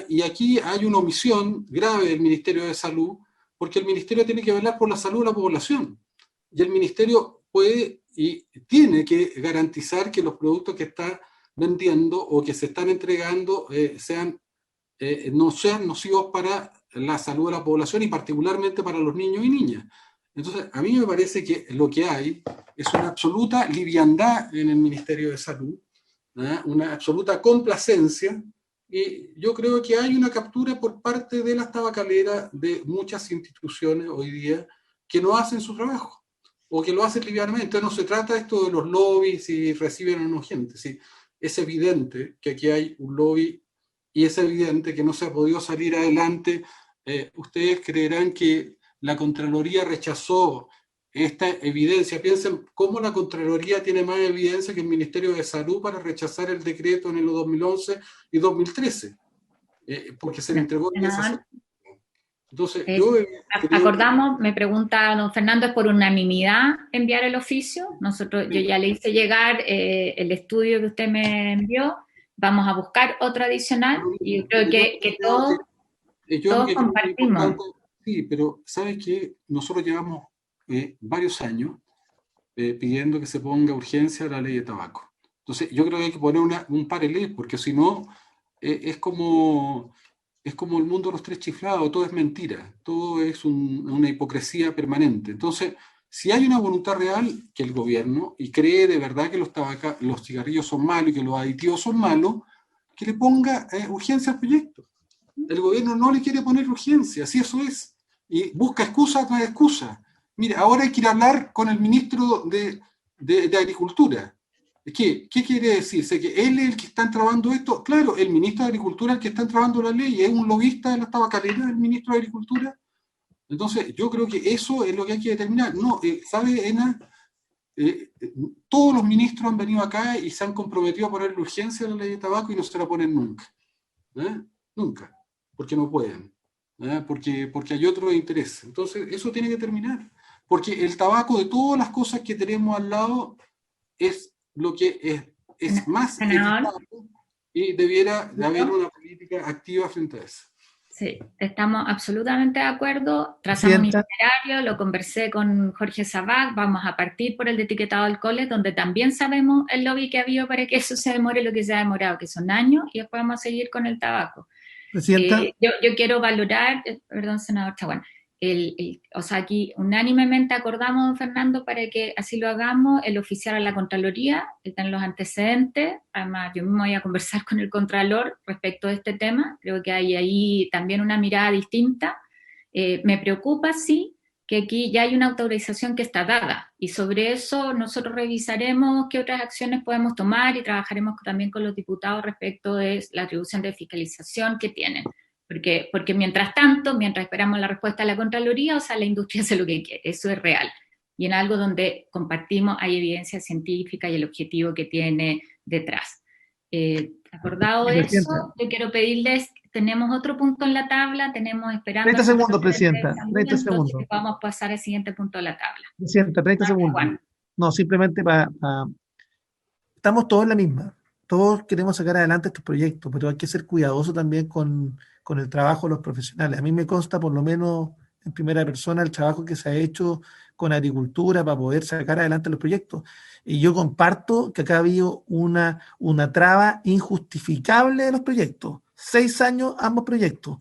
Y aquí hay una omisión grave del Ministerio de Salud, porque el Ministerio tiene que velar por la salud de la población. Y el Ministerio puede y tiene que garantizar que los productos que está vendiendo o que se están entregando no sean nocivos para la salud de la población y particularmente para los niños y niñas. Entonces, a mí me parece que lo que hay es una absoluta liviandad en el Ministerio de Salud, una absoluta complacencia, y yo creo que hay una captura por parte de las tabacaleras de muchas instituciones hoy día que no hacen su trabajo o que lo hacen livianamente. Entonces no se trata esto de los lobbies si reciben o no gente. ¿Sí? Es evidente que aquí hay un lobby y es evidente que no se ha podido salir adelante. Ustedes creerán que la Contraloría rechazó esta evidencia. Piensen cómo la Contraloría tiene más evidencia que el Ministerio de Salud para rechazar el decreto en el 2011 y 2013, porque se le entregó en esa. Entonces, acordamos, me pregunta don Fernando, ¿es por unanimidad enviar el oficio? Nosotros, yo ya le hice llegar el estudio que usted me envió, vamos a buscar otro adicional, y yo creo que todos compartimos. Sí, pero ¿sabes qué? Nosotros llevamos varios años pidiendo que se ponga urgencia a la ley de tabaco. Entonces, yo creo que hay que poner un par de leyes, porque si no, es como es como el mundo de los tres chiflados, todo es mentira, todo es una hipocresía permanente. Entonces, si hay una voluntad real que el gobierno, y cree de verdad que los cigarrillos son malos y que los aditivos son malos, que le ponga urgencia al proyecto. El gobierno no le quiere poner urgencia, así eso es. Y busca excusa tras excusa. Mire, ahora hay que ir a hablar con el ministro de Agricultura. ¿Qué quiere decirse? ¿Que él es el que está entrabando esto? Claro, el ministro de Agricultura es el que está entrabando la ley, es un lobista de la tabacalera del ministro de Agricultura. Entonces, yo creo que eso es lo que hay que determinar. No, ¿sabe, Ena? Todos los ministros han venido acá y se han comprometido a ponerle urgencia a la ley de tabaco y no se la ponen nunca. Nunca, porque no pueden. Porque hay otro interés. Entonces, eso tiene que terminar. Porque el tabaco, de todas las cosas que tenemos al lado, es lo que es más eficaz y debiera de haber una política activa frente a eso. Sí, estamos absolutamente de acuerdo. Trazamos un itinerario, lo conversé con Jorge Sabac, vamos a partir por el de etiquetado de alcoholes, donde también sabemos el lobby que ha habido para que eso se demore lo que se ha demorado, que son años, y después vamos a seguir con el tabaco. Presidenta. Yo quiero valorar, perdón, senador Chaguán, o sea, aquí unánimemente acordamos, don Fernando, para que así lo hagamos, el oficiar a la Contraloría, el tener los antecedentes. Además, yo mismo voy a conversar con el Contralor respecto de este tema. Creo que hay ahí también una mirada distinta. Me preocupa, sí, que aquí ya hay una autorización que está dada, y sobre eso nosotros revisaremos qué otras acciones podemos tomar y trabajaremos también con los diputados respecto de la atribución de fiscalización que tienen. Porque mientras tanto, mientras esperamos la respuesta de la Contraloría, o sea, la industria hace lo que quiere, eso es real. Y en algo donde compartimos hay evidencia científica y el objetivo que tiene detrás. Acordado eso, yo quiero pedirles, tenemos otro punto en la tabla, tenemos esperando... 30 segundos, Presidenta, 30 segundos. Vamos a pasar al siguiente punto de la tabla. Presidenta, 30 segundos. Bueno. No, simplemente estamos todos en la misma. Todos queremos sacar adelante estos proyectos, pero hay que ser cuidadosos también con el trabajo de los profesionales. A mí me consta, por lo menos en primera persona, el trabajo que se ha hecho con agricultura para poder sacar adelante los proyectos. Y yo comparto que acá ha habido una traba injustificable de los proyectos. 6 años ambos proyectos,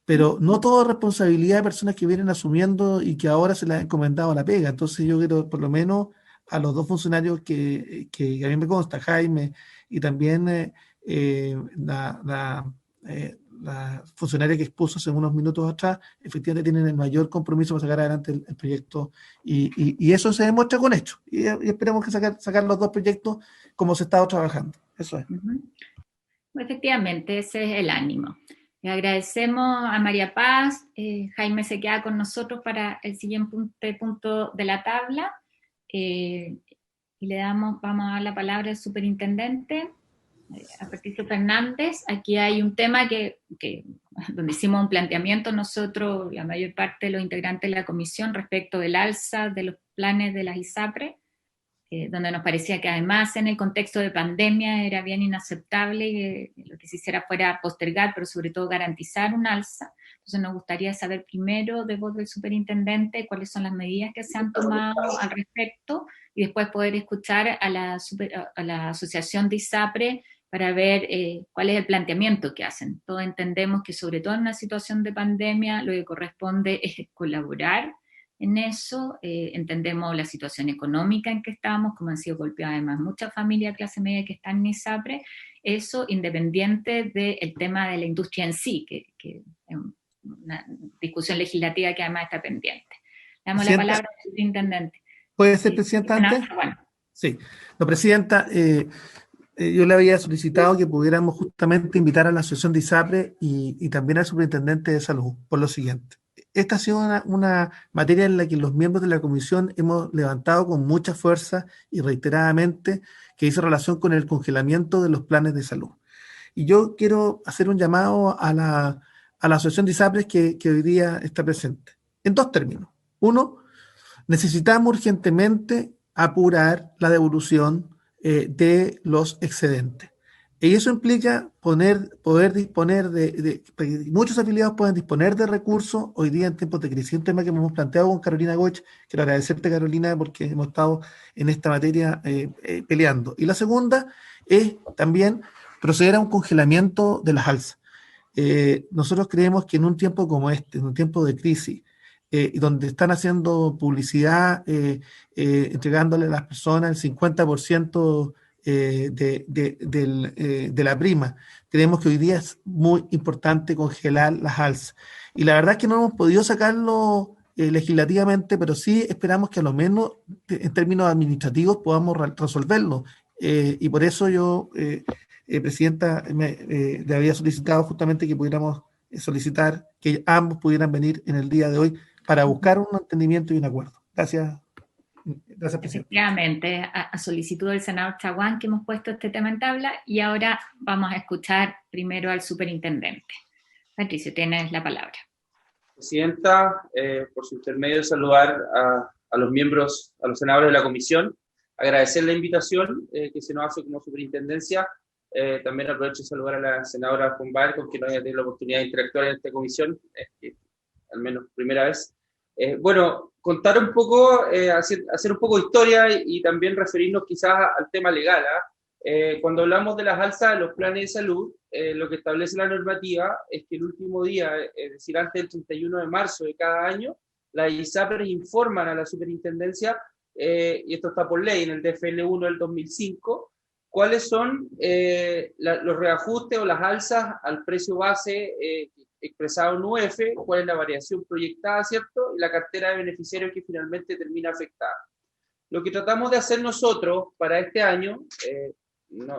pero no todo es responsabilidad de personas que vienen asumiendo y que ahora se les ha encomendado la pega. Entonces yo quiero, por lo menos, a los dos funcionarios que a mí me consta, Jaime, y también la funcionaria que expuso hace unos minutos atrás, efectivamente tienen el mayor compromiso para sacar adelante el proyecto, y eso se demuestra con hechos, y esperemos que sacar los dos proyectos como se ha estado trabajando. Eso es. Efectivamente, ese es el ánimo. Le agradecemos a María Paz. Jaime se queda con nosotros para el siguiente punto de la tabla. Y vamos a dar la palabra al superintendente, a Patricio Fernández. Aquí hay un tema donde hicimos un planteamiento nosotros, la mayor parte de los integrantes de la comisión, respecto del alza de los planes de las ISAPRE, donde nos parecía que además en el contexto de pandemia era bien inaceptable y lo que se hiciera fuera postergar, pero sobre todo garantizar un alza. Entonces nos gustaría saber primero de voz del superintendente cuáles son las medidas que se han tomado al respecto, y después poder escuchar a la asociación de ISAPRE para ver cuál es el planteamiento que hacen. Todos entendemos que sobre todo en una situación de pandemia lo que corresponde es colaborar en eso. Entendemos la situación económica en que estamos, como han sido golpeadas además muchas familias de clase media que están en ISAPRE, eso independiente del tema de la industria en sí, que es una discusión legislativa que además está pendiente. Le damos la palabra al superintendente. ¿Puede ser, Presidenta, antes? Bueno. Sí. No, Presidenta, yo le había solicitado que pudiéramos justamente invitar a la asociación de ISAPRE y también al superintendente de salud, por lo siguiente. Esta ha sido una materia en la que los miembros de la comisión hemos levantado con mucha fuerza y reiteradamente, que hizo relación con el congelamiento de los planes de salud. Y yo quiero hacer un llamado a la asociación de ISAPRE que hoy día está presente, en dos términos. Uno, necesitamos urgentemente apurar la devolución de los excedentes. Y eso implica poder disponer muchos afiliados pueden disponer de recursos hoy día en tiempos de crisis. Un tema que hemos planteado con Carolina Goich. Quiero agradecerte, Carolina, porque hemos estado en esta materia peleando. Y la segunda es también proceder a un congelamiento de las alzas. Nosotros creemos que en un tiempo como este, en un tiempo de crisis, donde están haciendo publicidad, entregándole a las personas el 50% de la prima, creemos que hoy día es muy importante congelar las alzas. Y la verdad es que no hemos podido sacarlo legislativamente, pero sí esperamos que a lo menos en términos administrativos podamos resolverlo. Y por eso yo, Presidenta, le había solicitado justamente que pudiéramos solicitar que ambos pudieran venir en el día de hoy para buscar un entendimiento y un acuerdo. Gracias, Presidenta. Efectivamente, a solicitud del senador Chaguán que hemos puesto este tema en tabla, y ahora vamos a escuchar primero al superintendente. Patricio, tienes la palabra. Presidenta, por su intermedio saludar a los miembros, a los senadores de la comisión, agradecer la invitación que se nos hace como superintendencia. También aprovecho de saludar a la senadora Pombar, con quien no había tenido la oportunidad de interactuar en esta comisión, al menos primera vez. Bueno, contar un poco, hacer un poco de historia y también referirnos quizás al tema legal. Cuando hablamos de las alzas de los planes de salud, lo que establece la normativa es que el último día, es decir, antes del 31 de marzo de cada año, las ISAPRES informan a la superintendencia, y esto está por ley en el DFL 1 del 2005, cuáles son los reajustes o las alzas al precio base expresado en UF, cuál es la variación proyectada, ¿cierto? Y la cartera de beneficiarios que finalmente termina afectada. Lo que tratamos de hacer nosotros para este año,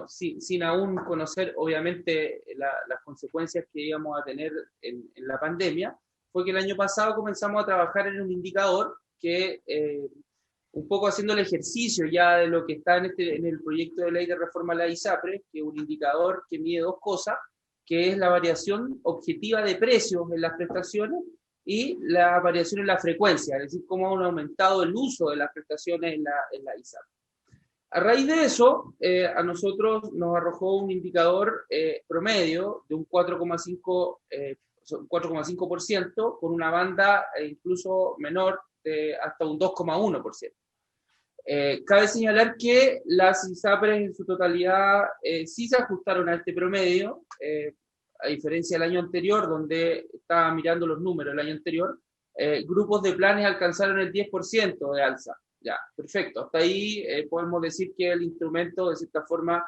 sin aún conocer obviamente las consecuencias que íbamos a tener en la pandemia, fue que el año pasado comenzamos a trabajar en un indicador que, un poco haciendo el ejercicio ya de lo que está en el proyecto de ley de reforma a la ISAPRES, que es un indicador que mide dos cosas, que es la variación objetiva de precios en las prestaciones y la variación en la frecuencia, es decir, cómo ha aumentado el uso de las prestaciones en la ISAPRES. A raíz de eso, a nosotros nos arrojó un indicador promedio de un 4,5%, con una banda incluso menor de hasta un 2,1%. Cabe señalar que las ISAPRES en su totalidad sí se ajustaron a este promedio, a diferencia del año anterior, donde estaba mirando los números del año anterior, grupos de planes alcanzaron el 10% de alza. Ya, perfecto. Hasta ahí podemos decir que el instrumento de cierta forma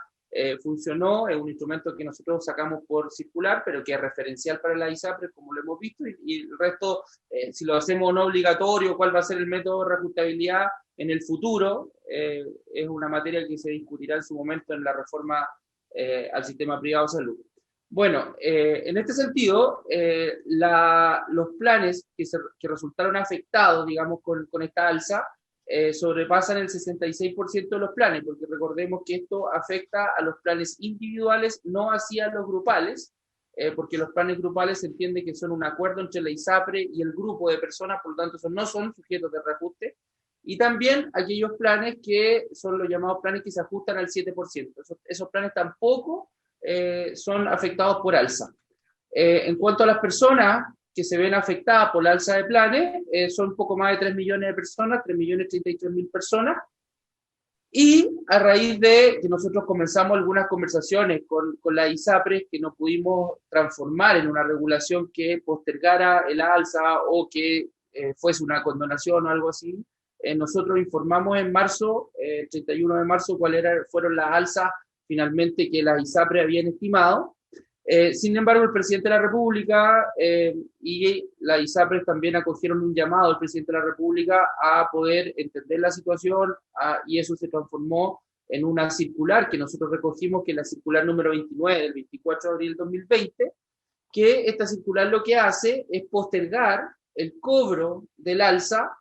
funcionó, es un instrumento que nosotros sacamos por circular, pero que es referencial para la ISAPRES, como lo hemos visto, y el resto, si lo hacemos no obligatorio, cuál va a ser el método de reajustabilidad en el futuro, es una materia que se discutirá en su momento en la reforma al sistema privado de salud. Bueno, en este sentido, los planes que resultaron afectados, digamos, con esta alza, sobrepasan el 66% de los planes, porque recordemos que esto afecta a los planes individuales, no así a los grupales, porque los planes grupales se entiende que son un acuerdo entre la ISAPRE y el grupo de personas, por lo tanto no son sujetos de reajuste, y también aquellos planes que son los llamados planes que se ajustan al 7%. Esos planes tampoco son afectados por alza. En cuanto a las personas que se ven afectadas por la alza de planes, son un poco más de 3 millones de personas, 3.033.000 personas, y a raíz de que nosotros comenzamos algunas conversaciones con la ISAPRES, que no pudimos transformar en una regulación que postergara el alza o que fuese una condonación o algo así, nosotros informamos en marzo, el 31 de marzo, cuáles fueron las alzas finalmente que las ISAPRES habían estimado. Sin embargo, el presidente de la República y la ISAPRES también acogieron un llamado del presidente de la República a poder entender la situación, y eso se transformó en una circular que nosotros recogimos, que es la circular número 29 del 24 de abril del 2020, que esta circular lo que hace es postergar el cobro del alza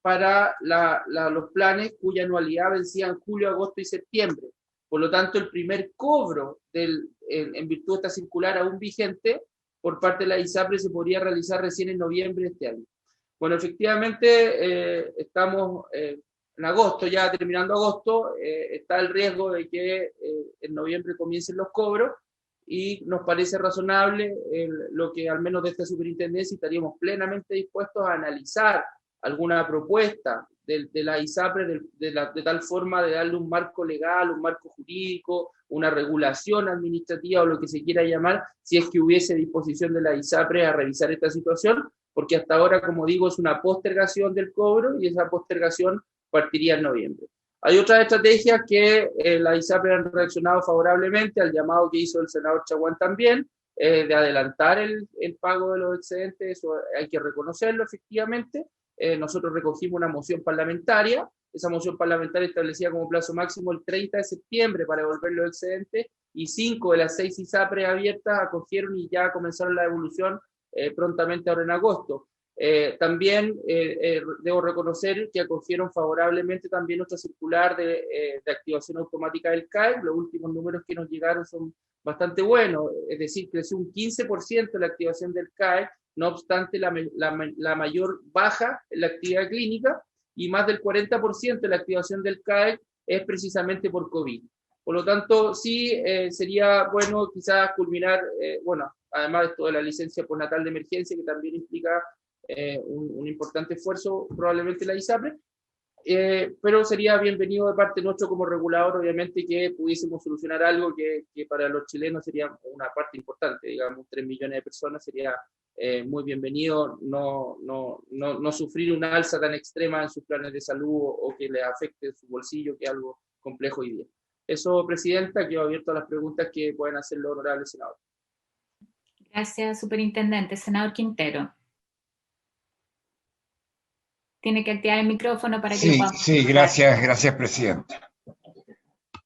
para los planes cuya anualidad vencía en julio, agosto y septiembre. Por lo tanto, el primer cobro en virtud de esta circular aún vigente por parte de la ISAPRES se podría realizar recién en noviembre de este año. Bueno, efectivamente, estamos en agosto, ya terminando agosto, está el riesgo de que en noviembre comiencen los cobros, y nos parece razonable lo que al menos de esta superintendencia estaríamos plenamente dispuestos a analizar alguna propuesta de la ISAPRE de tal forma de darle un marco legal, un marco jurídico, una regulación administrativa o lo que se quiera llamar, si es que hubiese disposición de la ISAPRE a revisar esta situación, porque hasta ahora, como digo, es una postergación del cobro y esa postergación partiría en noviembre. Hay otras estrategias que la ISAPRE han reaccionado favorablemente al llamado que hizo el senador Chaguán también, de adelantar el pago de los excedentes, eso hay que reconocerlo efectivamente. Nosotros recogimos una moción parlamentaria, esa moción parlamentaria establecía como plazo máximo el 30 de septiembre para devolver los excedentes, y 5 de las 6 ISAPRES abiertas acogieron y ya comenzaron la devolución prontamente ahora en agosto. También debo reconocer que acogieron favorablemente también nuestra circular de activación automática del CAE. Los últimos números que nos llegaron son bastante buenos, es decir, creció un 15% la activación del CAE, no obstante la mayor baja en la actividad clínica, y más del 40% de la activación del CAE es precisamente por COVID. Por lo tanto, sí sería bueno quizás culminar, bueno, además de esto de la licencia postnatal de emergencia, que también implica un importante esfuerzo, probablemente la ISAPRE, pero sería bienvenido de parte nuestro como regulador, obviamente, que pudiésemos solucionar algo que para los chilenos sería una parte importante, digamos, 3 millones de personas, sería muy bienvenido no sufrir una alza tan extrema en sus planes de salud o que les afecte su bolsillo, que es algo complejo hoy día. Eso, Presidenta, quedo abierto a las preguntas que pueden hacer los honorables senadores. Gracias, Superintendente. Senador Quintero. Tiene que activar el micrófono para que lo podamos Sí, gracias, Presidenta.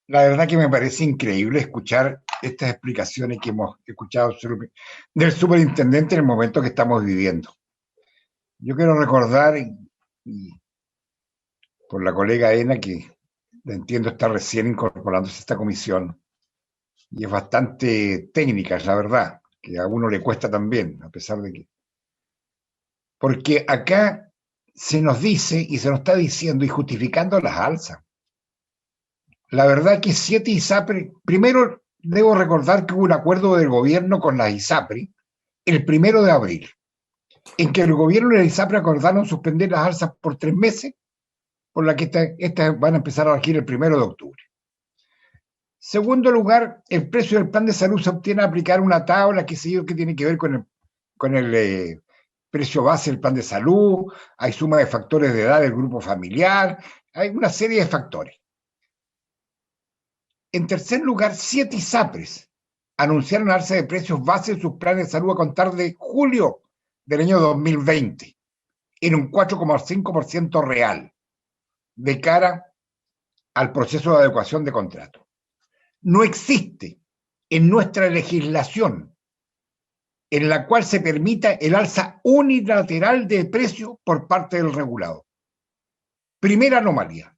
La verdad que me parece increíble escuchar estas explicaciones que hemos escuchado del superintendente en el momento que estamos viviendo. Yo quiero recordar, y por la colega Ena, que entiendo está recién incorporándose a esta comisión, y es bastante técnica, es la verdad, que a uno le cuesta también, a pesar de que... Porque acá se nos dice y se nos está diciendo y justificando las alzas. La verdad que 7 ISAPRE, primero debo recordar que hubo un acuerdo del gobierno con las ISAPRE el 1 de abril, en que el gobierno y la ISAPRE acordaron suspender las alzas por 3 meses, por la que estas van a empezar a regir el 1 de octubre. Segundo lugar, el precio del plan de salud se obtiene a aplicar una tabla, que tiene que ver con el precio base del plan de salud, hay suma de factores de edad del grupo familiar, hay una serie de factores. En tercer lugar, 7 ISAPRES anunciaron alza de precios base en sus planes de salud a contar de julio del año 2020, en un 4,5% real, de cara al proceso de adecuación de contrato. No existe en nuestra legislación en la cual se permita el alza unilateral de precio por parte del regulador. Primera anomalía.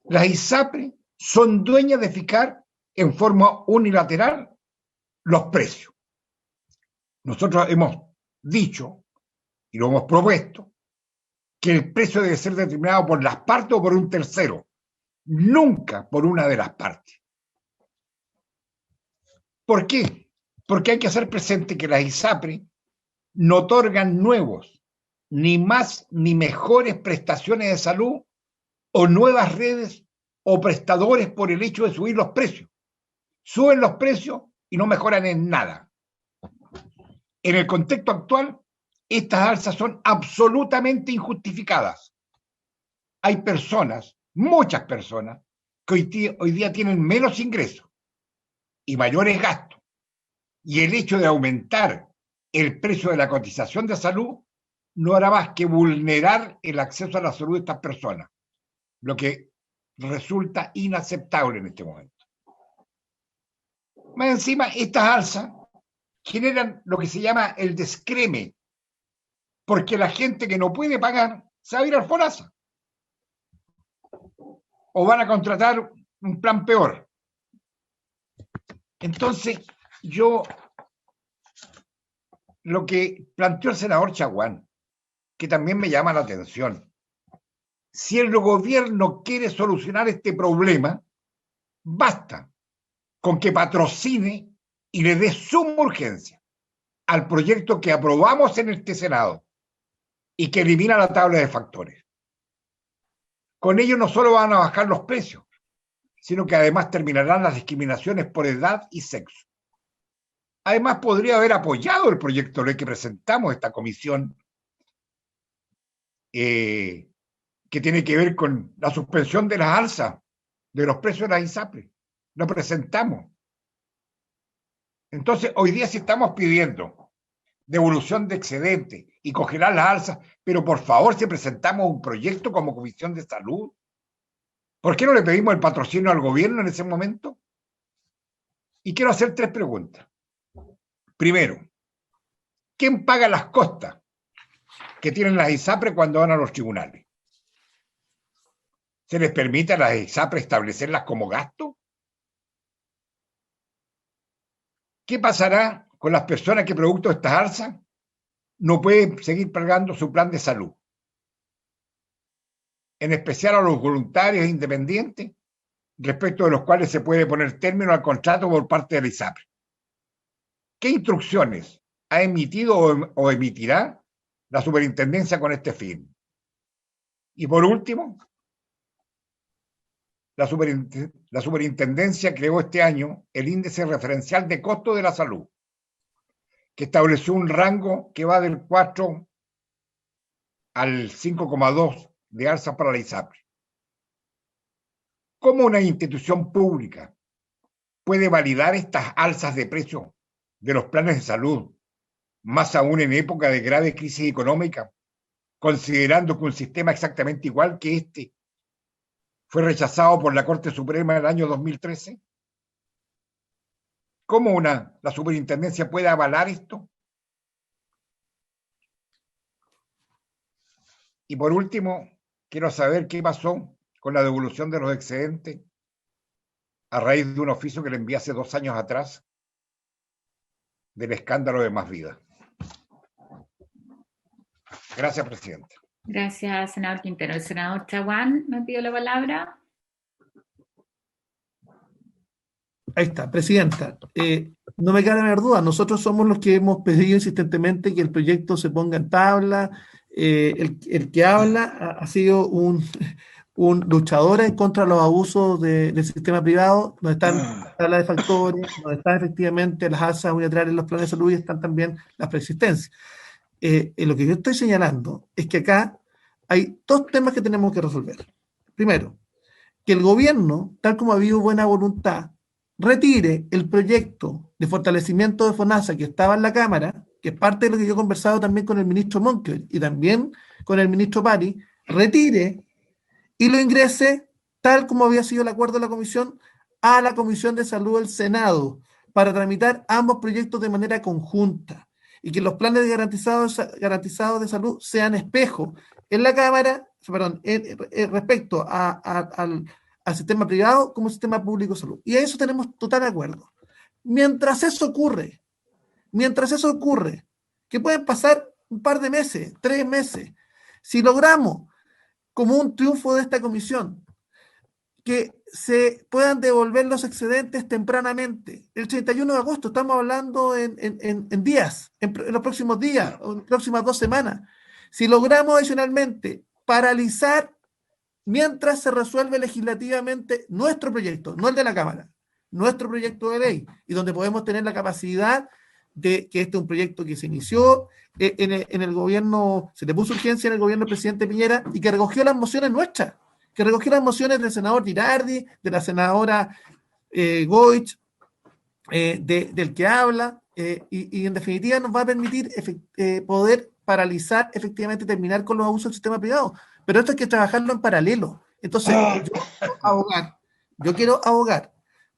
Las ISAPRE son dueñas de fijar en forma unilateral los precios. Nosotros hemos dicho, y lo hemos propuesto, que el precio debe ser determinado por las partes o por un tercero, nunca por una de las partes. ¿Por qué? Porque hay que hacer presente que las ISAPRE no otorgan nuevos, ni más ni mejores prestaciones de salud o nuevas redes o prestadores por el hecho de subir los precios. Suben los precios y no mejoran en nada. En el contexto actual, estas alzas son absolutamente injustificadas. Hay personas, muchas personas, que hoy día tienen menos ingresos y mayores gastos. Y el hecho de aumentar el precio de la cotización de salud no hará más que vulnerar el acceso a la salud de estas personas, lo que resulta inaceptable en este momento. Más encima, estas alzas generan lo que se llama el descreme, porque la gente que no puede pagar se va a ir al FONASA o van a contratar un plan peor. Entonces, lo que planteó el senador Chaguán, que también me llama la atención, si el gobierno quiere solucionar este problema, basta con que patrocine y le dé suma urgencia al proyecto que aprobamos en este Senado y que elimina la tabla de factores. Con ello no solo van a bajar los precios, sino que además terminarán las discriminaciones por edad y sexo. Además, podría haber apoyado el proyecto de ley que presentamos esta comisión, que tiene que ver con la suspensión de las alzas de los precios de las ISAPRES. Lo presentamos. Entonces, hoy día sí estamos pidiendo devolución de excedente y congelar las alzas, pero por favor, si presentamos un proyecto como Comisión de Salud, ¿por qué no le pedimos el patrocinio al gobierno en ese momento? Y quiero hacer 3 preguntas. Primero, ¿quién paga las costas que tienen las ISAPRES cuando van a los tribunales? ¿Se les permite a las ISAPRES establecerlas como gasto? ¿Qué pasará con las personas que producto de estas alzas no pueden seguir pagando su plan de salud? En especial a los voluntarios independientes, respecto de los cuales se puede poner término al contrato por parte de la ISAPRE. ¿Qué instrucciones ha emitido o emitirá la superintendencia con este fin? Y por último, la superintendencia creó este año el índice referencial de costo de la salud, que estableció un rango que va del 4 al 5,2 de alza para la ISAPRE. ¿Cómo una institución pública puede validar estas alzas de precio de los planes de salud, más aún en época de grave crisis económica, considerando que un sistema exactamente igual que este fue rechazado por la Corte Suprema en el año 2013? ¿Cómo la superintendencia puede avalar esto? Y por último, quiero saber qué pasó con la devolución de los excedentes a raíz de un oficio que le envié hace 2 años atrás del escándalo de Más Vida. Gracias, presidente. Gracias, senador Quintero. El senador Chaguán me pidió la palabra. Ahí está, presidenta. No me cabe la menor duda, nosotros somos los que hemos pedido insistentemente que el proyecto se ponga en tabla. El que habla ha sido un luchador en contra de los abusos del sistema privado, donde están las tablas de factores, donde están efectivamente las alzas unilaterales en los planes de salud y están también las preexistencias. Lo que yo estoy señalando es que acá hay 2 temas que tenemos que resolver. Primero, que el gobierno, tal como ha habido buena voluntad, retire el proyecto de fortalecimiento de FONASA que estaba en la Cámara, que es parte de lo que yo he conversado también con el ministro Monkel y también con el ministro Pari, retire y lo ingrese, tal como había sido el acuerdo de la comisión, a la Comisión de Salud del Senado, para tramitar ambos proyectos de manera conjunta, y que los planes garantizados de salud sean espejo en la Cámara, respecto al sistema privado como sistema público de salud. Y a eso tenemos total acuerdo. Mientras eso ocurre, que pueden pasar un par de meses, 3 meses, si logramos, como un triunfo de esta comisión, que se puedan devolver los excedentes tempranamente. El 31 de agosto, estamos hablando en días, en los próximos días, o en las próximas 2 semanas. Si logramos adicionalmente paralizar mientras se resuelve legislativamente nuestro proyecto, no el de la Cámara, nuestro proyecto de ley, y donde podemos tener la capacidad de que este es un proyecto que se inició en el gobierno, se le puso urgencia en el gobierno del presidente Piñera y que recogió las mociones nuestras, que recogió las mociones del senador Girardi, de la senadora Goich, del que habla, y en definitiva nos va a permitir poder paralizar, efectivamente terminar con los abusos del sistema privado. Pero esto hay que trabajarlo en paralelo. Entonces, yo quiero abogar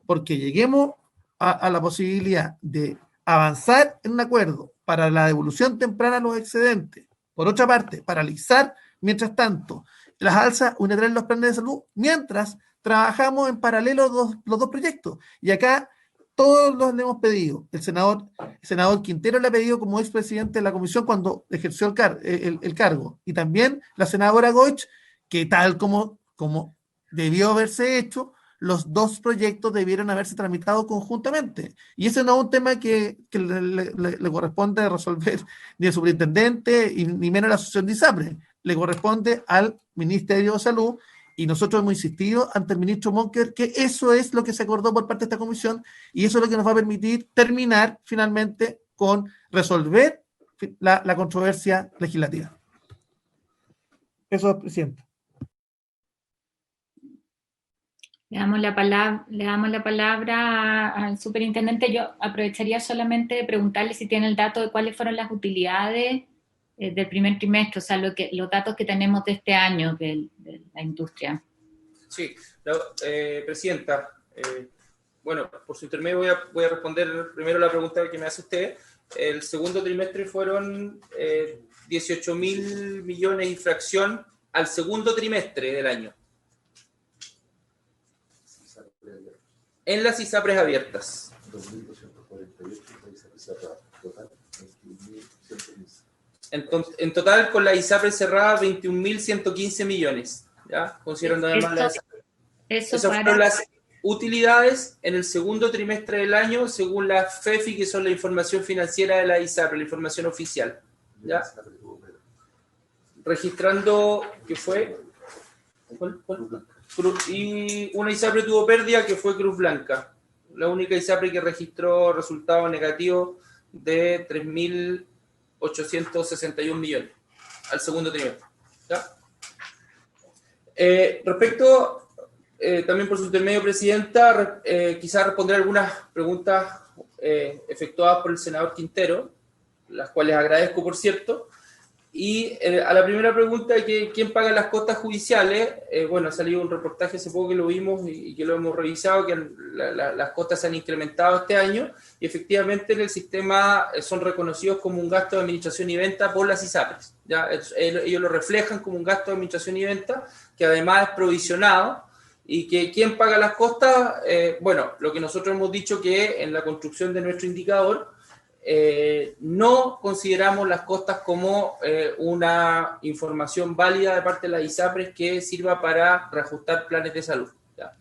porque lleguemos a la posibilidad de avanzar en un acuerdo para la devolución temprana de los excedentes. Por otra parte, paralizar, mientras tanto, las alzas unilaterales en los planes de salud, mientras trabajamos en paralelo los 2 proyectos. Y acá todos los le hemos pedido. El senador Quintero le ha pedido como expresidente de la comisión cuando ejerció el cargo. Y también la senadora Goich, que tal como debió haberse hecho, los 2 proyectos debieron haberse tramitado conjuntamente. Y ese no es un tema que le corresponde resolver ni al superintendente ni menos a la asociación de ISAPRE. Le corresponde al Ministerio de Salud Y nosotros hemos insistido ante el ministro Monker que eso es lo que se acordó por parte de esta comisión y eso es lo que nos va a permitir terminar finalmente con resolver la controversia legislativa. Eso, presidente. Le damos la palabra al superintendente. Yo aprovecharía solamente de preguntarle si tiene el dato de cuáles fueron las utilidades del primer trimestre, o sea, los datos que tenemos de este año de la industria. Sí, presidenta, bueno, por su intermedio voy a responder primero la pregunta que me hace usted. El segundo trimestre fueron 18.000 millones y fracción al segundo trimestre del año. En las ISAPRES abiertas. En total, con la ISAPRES cerrada, 21.115 millones. ¿Ya? Considerando además las... Esas fueron las utilidades en el segundo trimestre del año, según la FEFI, que son la información financiera de la ISAPRES, la información oficial. ¿Ya? Registrando, ¿qué fue? ¿Cuál? Y una ISAPRE tuvo pérdida, que fue Cruz Blanca. La única ISAPRE que registró resultado negativo de 3.861 millones al segundo trimestre. ¿Ya? Respecto, también por su intermedio, presidenta, quizás responder algunas preguntas efectuadas por el senador Quintero, las cuales agradezco, por cierto. Y a la primera pregunta de que quién paga las costas judiciales, bueno, ha salido un reportaje hace poco que lo vimos y que lo hemos revisado, que las costas se han incrementado este año y efectivamente en el sistema son reconocidos como un gasto de administración y venta por las ISAPRES. ¿Ya? Ellos lo reflejan como un gasto de administración y venta que además es provisionado y que quién paga las costas, bueno, lo que nosotros hemos dicho que en la construcción de nuestro indicador, no consideramos las costas como una información válida de parte de las ISAPRES que sirva para reajustar planes de salud. ¿Ya?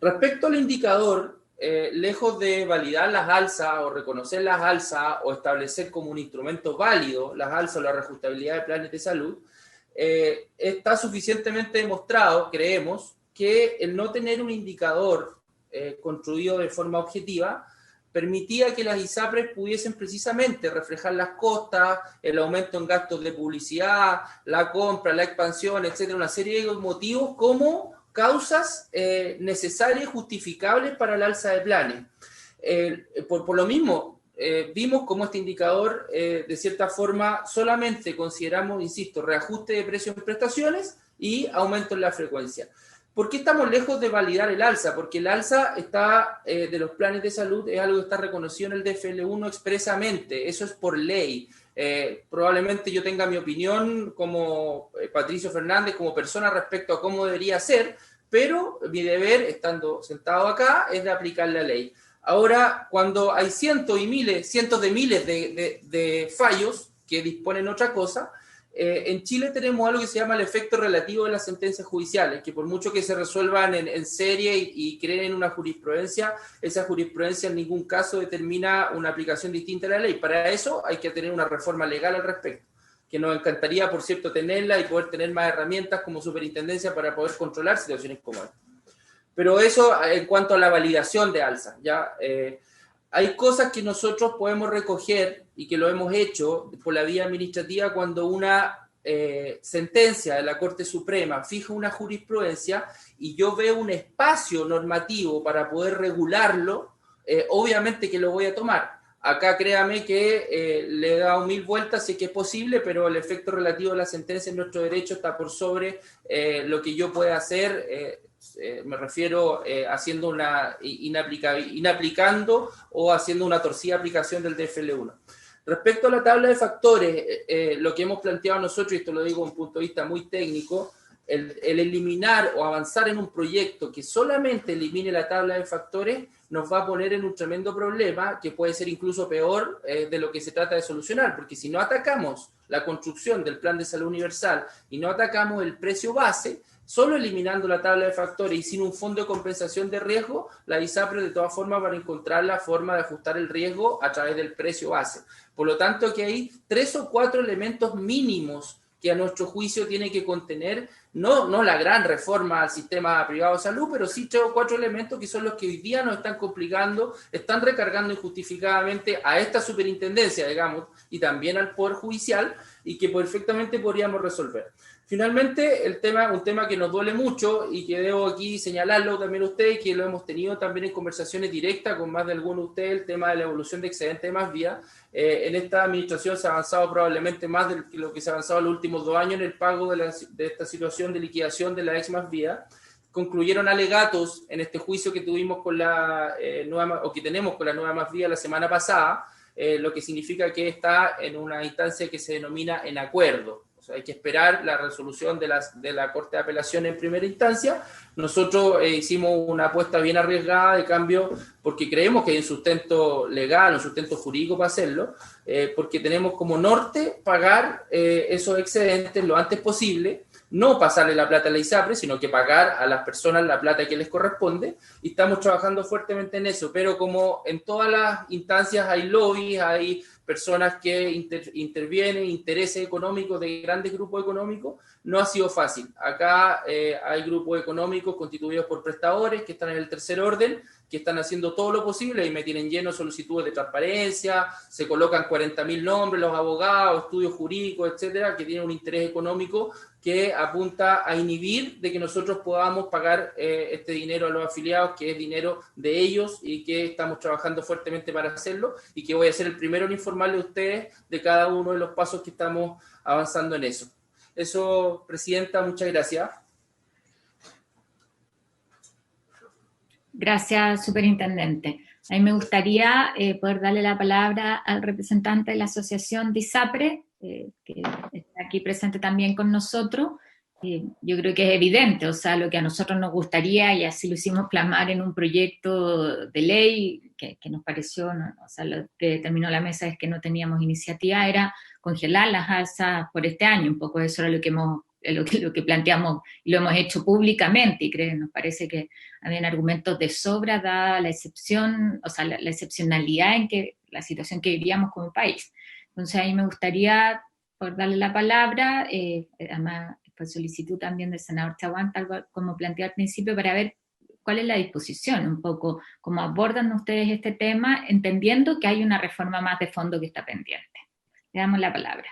Respecto al indicador, lejos de validar las alzas o reconocer las alzas o establecer como un instrumento válido las alzas o la reajustabilidad de planes de salud, está suficientemente demostrado, creemos, que el no tener un indicador construido de forma objetiva permitía que las ISAPRES pudiesen precisamente reflejar las costas, el aumento en gastos de publicidad, la compra, la expansión, etcétera, una serie de motivos como causas necesarias y justificables para el alza de planes. Por lo mismo, vimos como este indicador, de cierta forma, solamente consideramos, insisto, reajuste de precios en prestaciones y aumento en la frecuencia. ¿Por qué estamos lejos de validar el alza? Porque el alza está, de los planes de salud es algo que está reconocido en el DFL1 expresamente, eso es por ley. Probablemente yo tenga mi opinión como Patricio Fernández, como persona respecto a cómo debería ser, pero mi deber, estando sentado acá, es de aplicar la ley. Ahora, cuando hay cientos de miles de fallos que disponen otra cosa, en Chile tenemos algo que se llama el efecto relativo de las sentencias judiciales, que por mucho que se resuelvan en serie y creen una jurisprudencia, esa jurisprudencia en ningún caso determina una aplicación distinta a la ley. Para eso hay que tener una reforma legal al respecto, que nos encantaría, por cierto, tenerla y poder tener más herramientas como superintendencia para poder controlar situaciones como esta. Pero eso en cuanto a la validación de alza, ¿ya? Hay cosas que nosotros podemos recoger y que lo hemos hecho por la vía administrativa cuando una sentencia de la Corte Suprema fija una jurisprudencia y yo veo un espacio normativo para poder regularlo, obviamente que lo voy a tomar. Acá créame que le he dado 1000 vueltas, sé que es posible, pero el efecto relativo de la sentencia en nuestro derecho está por sobre lo que yo pueda hacer. Me refiero haciendo inaplicando o haciendo una torcida aplicación del DFL1. Respecto a la tabla de factores, lo que hemos planteado nosotros, y esto lo digo desde un punto de vista muy técnico, el eliminar o avanzar en un proyecto que solamente elimine la tabla de factores nos va a poner en un tremendo problema que puede ser incluso peor de lo que se trata de solucionar, porque si no atacamos la construcción del Plan de Salud Universal y no atacamos el precio base, solo eliminando la tabla de factores y sin un fondo de compensación de riesgo, la ISAPRES de todas formas van a encontrar la forma de ajustar el riesgo a través del precio base. Por lo tanto, que hay 3 o 4 elementos mínimos que a nuestro juicio tiene que contener no la gran reforma al sistema privado de salud, pero sí 3 o 4 elementos que son los que hoy día nos están complicando, están recargando injustificadamente a esta superintendencia, digamos, y también al Poder Judicial, y que perfectamente podríamos resolver. Finalmente, un tema que nos duele mucho y que debo aquí señalarlo también a ustedes, que lo hemos tenido también en conversaciones directas con más de algunos de ustedes, el tema de la evolución de excedente de Más Vía. En esta administración se ha avanzado probablemente más de lo que se ha avanzado en los últimos 2 años en el pago de esta situación de liquidación de la ex Más Vía. Concluyeron alegatos en este juicio que tuvimos con que tenemos con la nueva Más Vía la semana pasada, lo que significa que está en una instancia que se denomina en acuerdo. O sea, hay que esperar la resolución de la Corte de Apelación en primera instancia. Nosotros hicimos una apuesta bien arriesgada de cambio porque creemos que hay un sustento legal, un sustento jurídico para hacerlo, porque tenemos como norte pagar esos excedentes lo antes posible, no pasarle la plata a la ISAPRE, sino que pagar a las personas la plata que les corresponde, y estamos trabajando fuertemente en eso, pero como en todas las instancias hay lobbies, hay personas que intervienen, intereses económicos de grandes grupos económicos, no ha sido fácil. Acá hay grupos económicos constituidos por prestadores que están en el tercer orden, que están haciendo todo lo posible y me tienen lleno de solicitudes de transparencia, se colocan 40.000 nombres, los abogados, estudios jurídicos, etcétera, que tienen un interés económico que apunta a inhibir de que nosotros podamos pagar este dinero a los afiliados, que es dinero de ellos y que estamos trabajando fuertemente para hacerlo, y que voy a ser el primero en informarle a ustedes de cada uno de los pasos que estamos avanzando en eso. Eso, Presidenta, muchas gracias. Gracias, Superintendente. A mí me gustaría poder darle la palabra al representante de la Asociación de ISAPRE, que está aquí presente también con nosotros. Yo creo que es evidente, o sea, lo que a nosotros nos gustaría, y así lo hicimos plasmar en un proyecto de ley que nos pareció, o sea, lo que determinó la mesa es que no teníamos iniciativa, era congelar las alzas por este año. Un poco eso era lo que planteamos y lo hemos hecho públicamente, y nos parece que habían argumentos de sobra dada la excepción, o sea, la excepcionalidad en que la situación que vivíamos como país. Entonces ahí me gustaría por darle la palabra, además por solicitud también del senador Chaguán, tal como planteé al principio, para ver cuál es la disposición, un poco cómo abordan ustedes este tema, entendiendo que hay una reforma más de fondo que está pendiente. Le damos la palabra.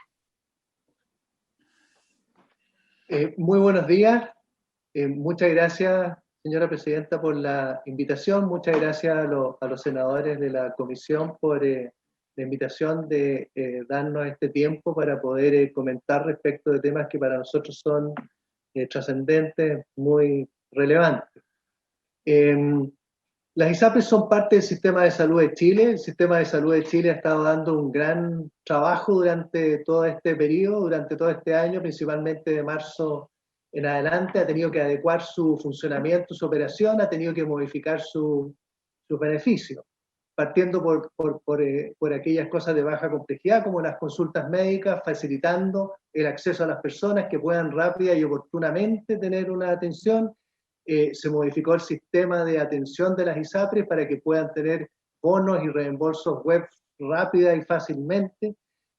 Muy buenos días. Muchas gracias, señora Presidenta, por la invitación. Muchas gracias a los senadores de la comisión por la invitación de darnos este tiempo para poder comentar respecto de temas que para nosotros son trascendentes, muy relevantes. Las ISAPRE son parte del sistema de salud de Chile. El sistema de salud de Chile ha estado dando un gran trabajo durante todo este periodo, durante todo este año, principalmente de marzo en adelante. Ha tenido que adecuar su funcionamiento, su operación, ha tenido que modificar sus beneficios, partiendo por aquellas cosas de baja complejidad, como las consultas médicas, facilitando el acceso a las personas que puedan rápida y oportunamente tener una atención. Se modificó el sistema de atención de las ISAPRES para que puedan tener bonos y reembolsos web rápida y fácilmente.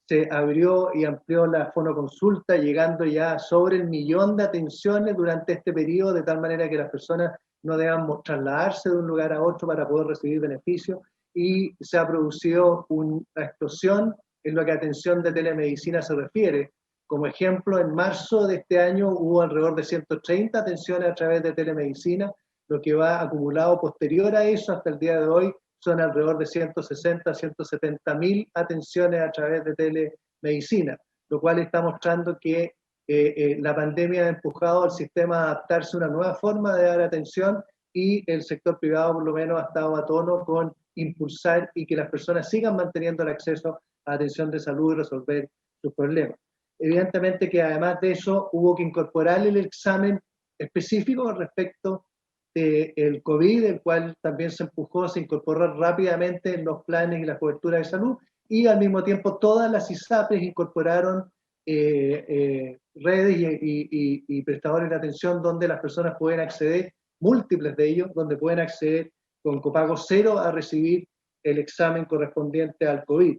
Se abrió y amplió la fonoconsulta, llegando ya sobre 1 millón de atenciones durante este periodo, de tal manera que las personas no deban trasladarse de un lugar a otro para poder recibir beneficios. Y se ha producido una explosión en lo que a atención de telemedicina se refiere. Como ejemplo, en marzo de este año hubo alrededor de 130 atenciones a través de telemedicina, lo que va acumulado posterior a eso hasta el día de hoy son alrededor de 160 a 170 mil atenciones a través de telemedicina, lo cual está mostrando que la pandemia ha empujado al sistema a adaptarse a una nueva forma de dar atención, y el sector privado por lo menos ha estado a tono con impulsar y que las personas sigan manteniendo el acceso a atención de salud y resolver sus problemas. Evidentemente que además de eso hubo que incorporar el examen específico respecto del COVID, el cual también se empujó, se incorporó rápidamente en los planes y la cobertura de salud, y al mismo tiempo todas las ISAPRES incorporaron redes y prestadores de atención donde las personas pueden acceder, múltiples de ellos, donde pueden acceder con copago cero a recibir el examen correspondiente al COVID.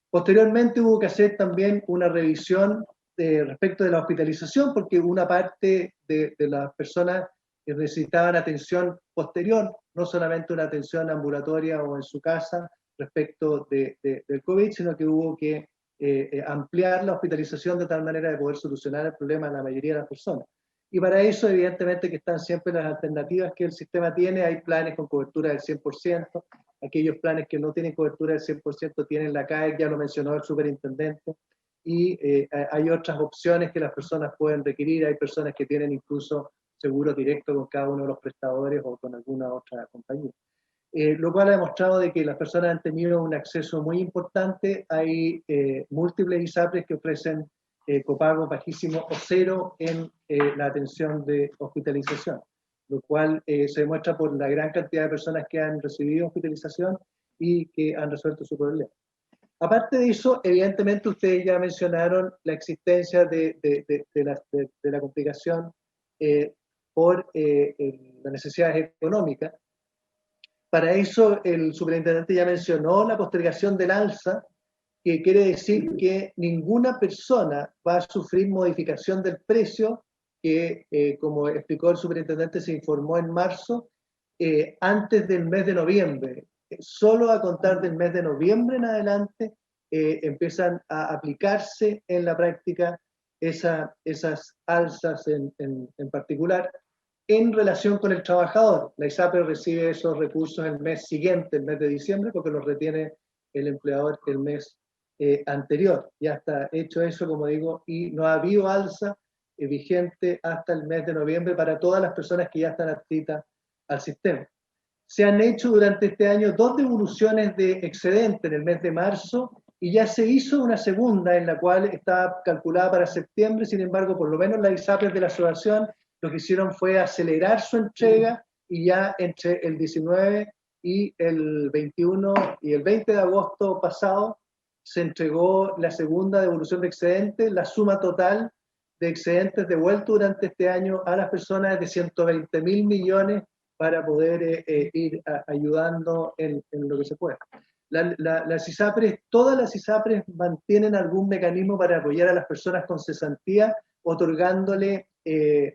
Posteriormente hubo que hacer también una revisión respecto de la hospitalización, porque una parte de las personas que necesitaban atención posterior, no solamente una atención ambulatoria o en su casa respecto del COVID, sino que hubo que ampliar la hospitalización de tal manera de poder solucionar el problema de la mayoría de las personas. Y para eso, evidentemente, que están siempre las alternativas que el sistema tiene. Hay planes con cobertura del 100%, aquellos planes que no tienen cobertura del 100% tienen la CAE, ya lo mencionó el superintendente, y hay otras opciones que las personas pueden requerir. Hay personas que tienen incluso seguro directo con cada uno de los prestadores o con alguna otra compañía. Lo cual ha demostrado de que las personas han tenido un acceso muy importante. Hay múltiples ISAPRES que ofrecen copagos bajísimos o cero en la atención de hospitalización, lo cual se demuestra por la gran cantidad de personas que han recibido hospitalización y que han resuelto su problema. Aparte de eso, evidentemente ustedes ya mencionaron la existencia de la complicación por las necesidades económicas. Para eso el superintendente ya mencionó la postergación del alza, que quiere decir que ninguna persona va a sufrir modificación del precio, que como explicó el superintendente se informó en marzo, antes del mes de noviembre. Solo a contar del mes de noviembre en adelante empiezan a aplicarse en la práctica esas alzas en particular en relación con el trabajador. La ISAPRE recibe esos recursos el mes siguiente, el mes de diciembre, porque los retiene el empleador el mes anterior. Ya está hecho eso, como digo, y no ha habido alza vigente hasta el mes de noviembre para todas las personas que ya están adscritas al sistema. Se han hecho durante este año 2 devoluciones de excedente en el mes de marzo y ya se hizo una segunda en la cual está calculada para septiembre. Sin embargo, por lo menos las ISAPRES de la asociación lo que hicieron fue acelerar su entrega y ya entre el 19 y el 21 y el 20 de agosto pasado se entregó la segunda devolución de excedentes. La suma total de excedentes devueltos durante este año a las personas es de 120.000 millones para poder ir ayudando en lo que se pueda. Las ISAPRES, todas las ISAPRES mantienen algún mecanismo para apoyar a las personas con cesantía, otorgándole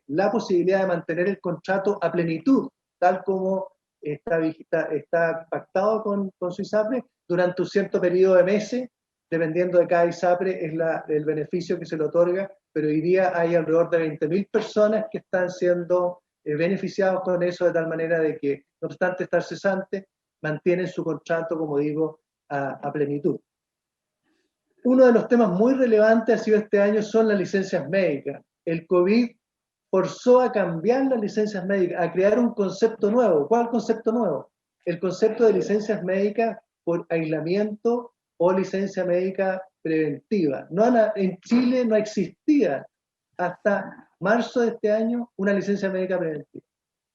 la posibilidad de mantener el contrato a plenitud, tal como está pactado con su ISAPRE, durante un cierto periodo de meses, dependiendo de cada ISAPRE, es el beneficio que se le otorga, pero hoy día hay alrededor de 20.000 personas que están siendo beneficiados con eso, de tal manera de que, no obstante estar cesante, mantienen su contrato, como digo, a plenitud. Uno de los temas muy relevantes ha sido este año son las licencias médicas. El COVID forzó a cambiar las licencias médicas, a crear un concepto nuevo. ¿Cuál concepto nuevo? El concepto de licencias médicas por aislamiento o licencia médica preventiva. En Chile no existía hasta marzo de este año una licencia médica preventiva.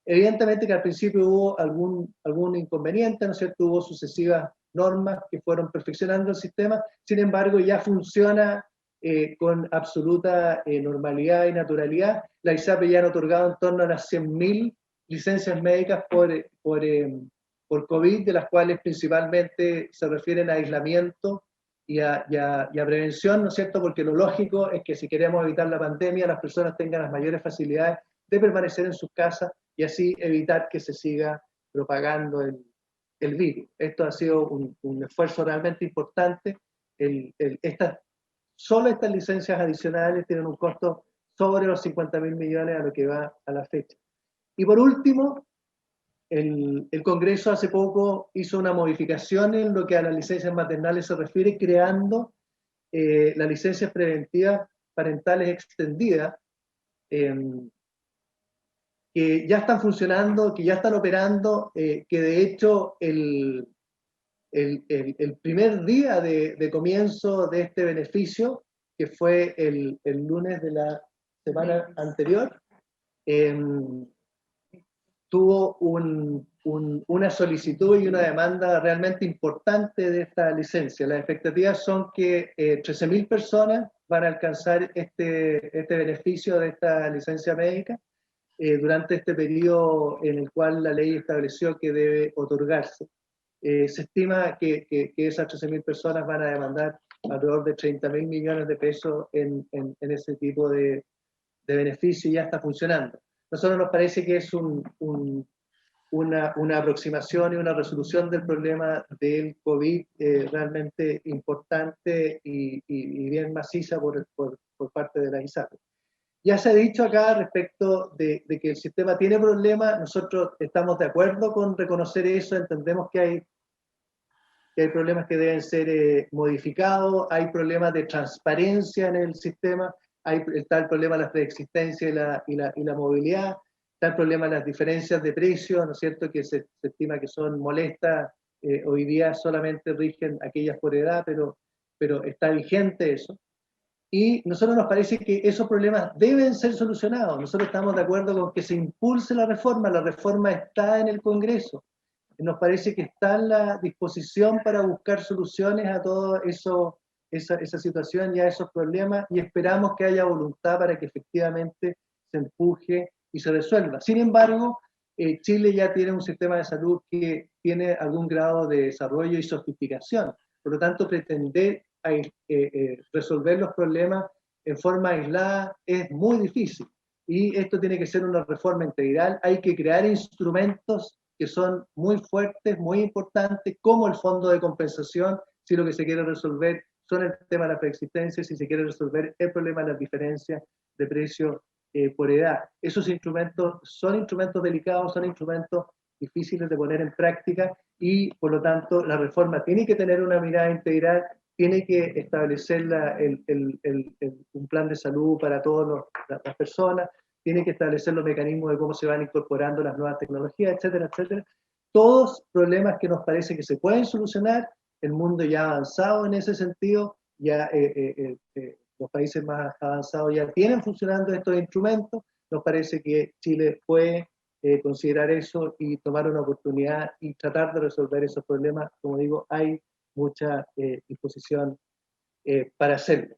Evidentemente que al principio hubo algún inconveniente, ¿no es cierto? Hubo sucesivas normas que fueron perfeccionando el sistema, sin embargo ya funciona con absoluta normalidad y naturalidad. La ISAPRE ya han otorgado en torno a las 100.000 licencias médicas por COVID, de las cuales principalmente se refieren a aislamiento y a prevención, ¿no es cierto? Porque lo lógico es que si queremos evitar la pandemia, las personas tengan las mayores facilidades de permanecer en sus casas y así evitar que se siga propagando el virus. Esto ha sido un esfuerzo realmente importante. Solo estas licencias adicionales tienen un costo sobre los 50.000 millones a lo que va a la fecha. Y por último, el Congreso hace poco hizo una modificación en lo que a las licencias maternales se refiere, creando las licencias preventivas parentales extendidas, que ya están funcionando, que ya están operando, que de hecho el primer día de comienzo de este beneficio, que fue el lunes de la semana anterior, tuvo una solicitud y una demanda realmente importante de esta licencia. Las expectativas son que 13.000 personas van a alcanzar este beneficio de esta licencia médica durante este periodo en el cual la ley estableció que debe otorgarse. Se estima que esas 13.000 personas van a demandar alrededor de 30.000 millones de pesos en ese tipo de beneficio y ya está funcionando. A nosotros nos parece que es una aproximación y una resolución del problema del COVID realmente importante y bien maciza por parte de la ISAPRE. Ya se ha dicho acá respecto de que el sistema tiene problemas, nosotros estamos de acuerdo con reconocer eso, entendemos que hay problemas que deben ser modificados, hay problemas de transparencia en el sistema, está el problema de la preexistencia y la movilidad, está el problema de las diferencias de precios, ¿no es cierto?, que se estima que son molestas, hoy día solamente rigen aquellas por edad, pero está vigente eso. Y nosotros nos parece que esos problemas deben ser solucionados. Nosotros estamos de acuerdo con que se impulse la reforma está en el Congreso. Nos parece que está en la disposición para buscar soluciones a todo eso, esa situación y a esos problemas, y esperamos que haya voluntad para que efectivamente se empuje y se resuelva. Sin embargo, Chile ya tiene un sistema de salud que tiene algún grado de desarrollo y sofisticación. Por lo tanto, pretender resolver los problemas en forma aislada es muy difícil. Y esto tiene que ser una reforma integral. Hay que crear instrumentos que son muy fuertes, muy importantes, como el fondo de compensación, si lo que se quiere resolver son el tema de la preexistencia, si se quiere resolver el problema de las diferencias de precio por edad. Esos instrumentos son instrumentos delicados, son instrumentos difíciles de poner en práctica y, por lo tanto, la reforma tiene que tener una mirada integral, tiene que establecer un plan de salud para todas las personas, tiene que establecer los mecanismos de cómo se van incorporando las nuevas tecnologías, etcétera, etcétera. Todos problemas que nos parece que se pueden solucionar, el mundo ya ha avanzado en ese sentido, ya los países más avanzados ya tienen funcionando estos instrumentos, nos parece que Chile puede considerar eso y tomar una oportunidad y tratar de resolver esos problemas. Como digo, hay mucha disposición para hacerlo.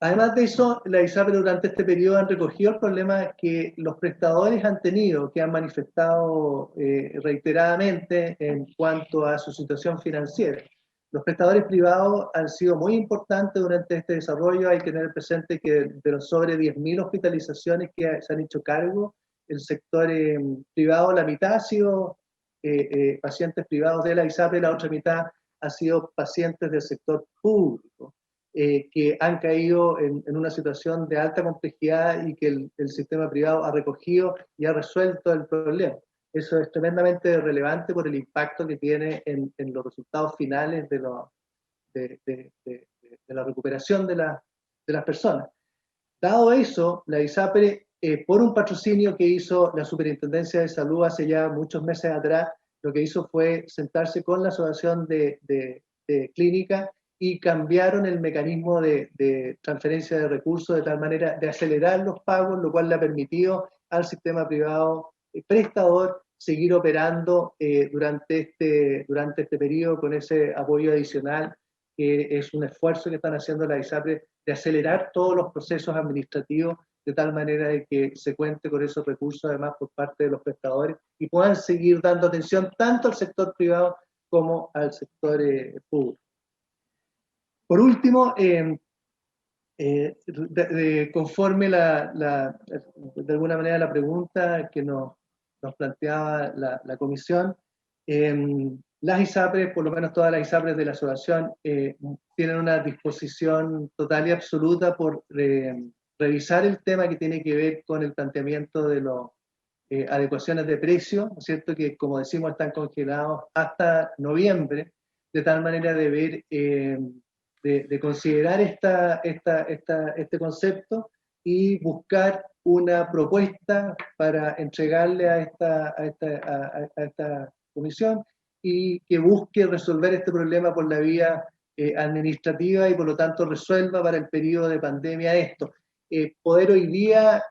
Además de eso, la ISAPRE durante este periodo han recogido el problema que los prestadores han tenido, que han manifestado reiteradamente en cuanto a su situación financiera. Los prestadores privados han sido muy importantes durante este desarrollo. Hay que tener presente que de los sobre 10.000 hospitalizaciones que se han hecho cargo, el sector privado, la mitad ha sido pacientes privados de la ISAPRE, la otra mitad ha sido pacientes del sector público, que han caído en una situación de alta complejidad y que el sistema privado ha recogido y ha resuelto el problema. Eso es tremendamente relevante por el impacto que tiene en los resultados finales de la recuperación de las personas. Dado eso, la ISAPRE, por un patrocinio que hizo la Superintendencia de Salud hace ya muchos meses atrás, lo que hizo fue sentarse con la Asociación de Clínica y cambiaron el mecanismo de transferencia de recursos de tal manera de acelerar los pagos, lo cual le ha permitido al sistema privado prestador seguir operando durante este periodo con ese apoyo adicional, que es un esfuerzo que están haciendo la ISAPRE de acelerar todos los procesos administrativos de tal manera de que se cuente con esos recursos además por parte de los prestadores y puedan seguir dando atención tanto al sector privado como al sector público. Por último, conforme de alguna manera la pregunta que nos planteaba la comisión, las ISAPRES, por lo menos todas las ISAPRES de la asociación, tienen una disposición total y absoluta por revisar el tema que tiene que ver con el planteamiento de las adecuaciones de precio, ¿no es cierto?, que como decimos están congelados hasta noviembre, de tal manera de ver, de considerar este concepto y buscar una propuesta para entregarle a esta comisión y que busque resolver este problema por la vía administrativa y por lo tanto resuelva para el periodo de pandemia esto. Poder hoy día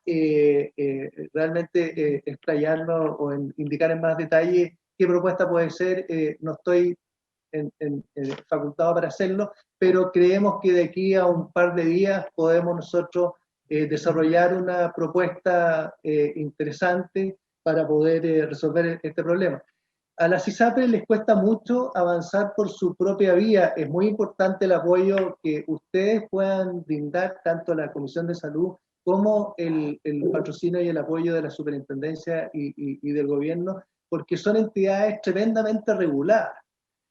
realmente explayarnos o indicar en más detalle qué propuesta puede ser, no estoy facultado para hacerlo, pero creemos que de aquí a un par de días podemos nosotros desarrollar una propuesta interesante para poder resolver este problema. a las ISAPRES les cuesta mucho avanzar por su propia vía. Es muy importante el apoyo que ustedes puedan brindar, tanto a la Comisión de Salud como el patrocinio y el apoyo de la Superintendencia y del gobierno, porque son entidades tremendamente reguladas.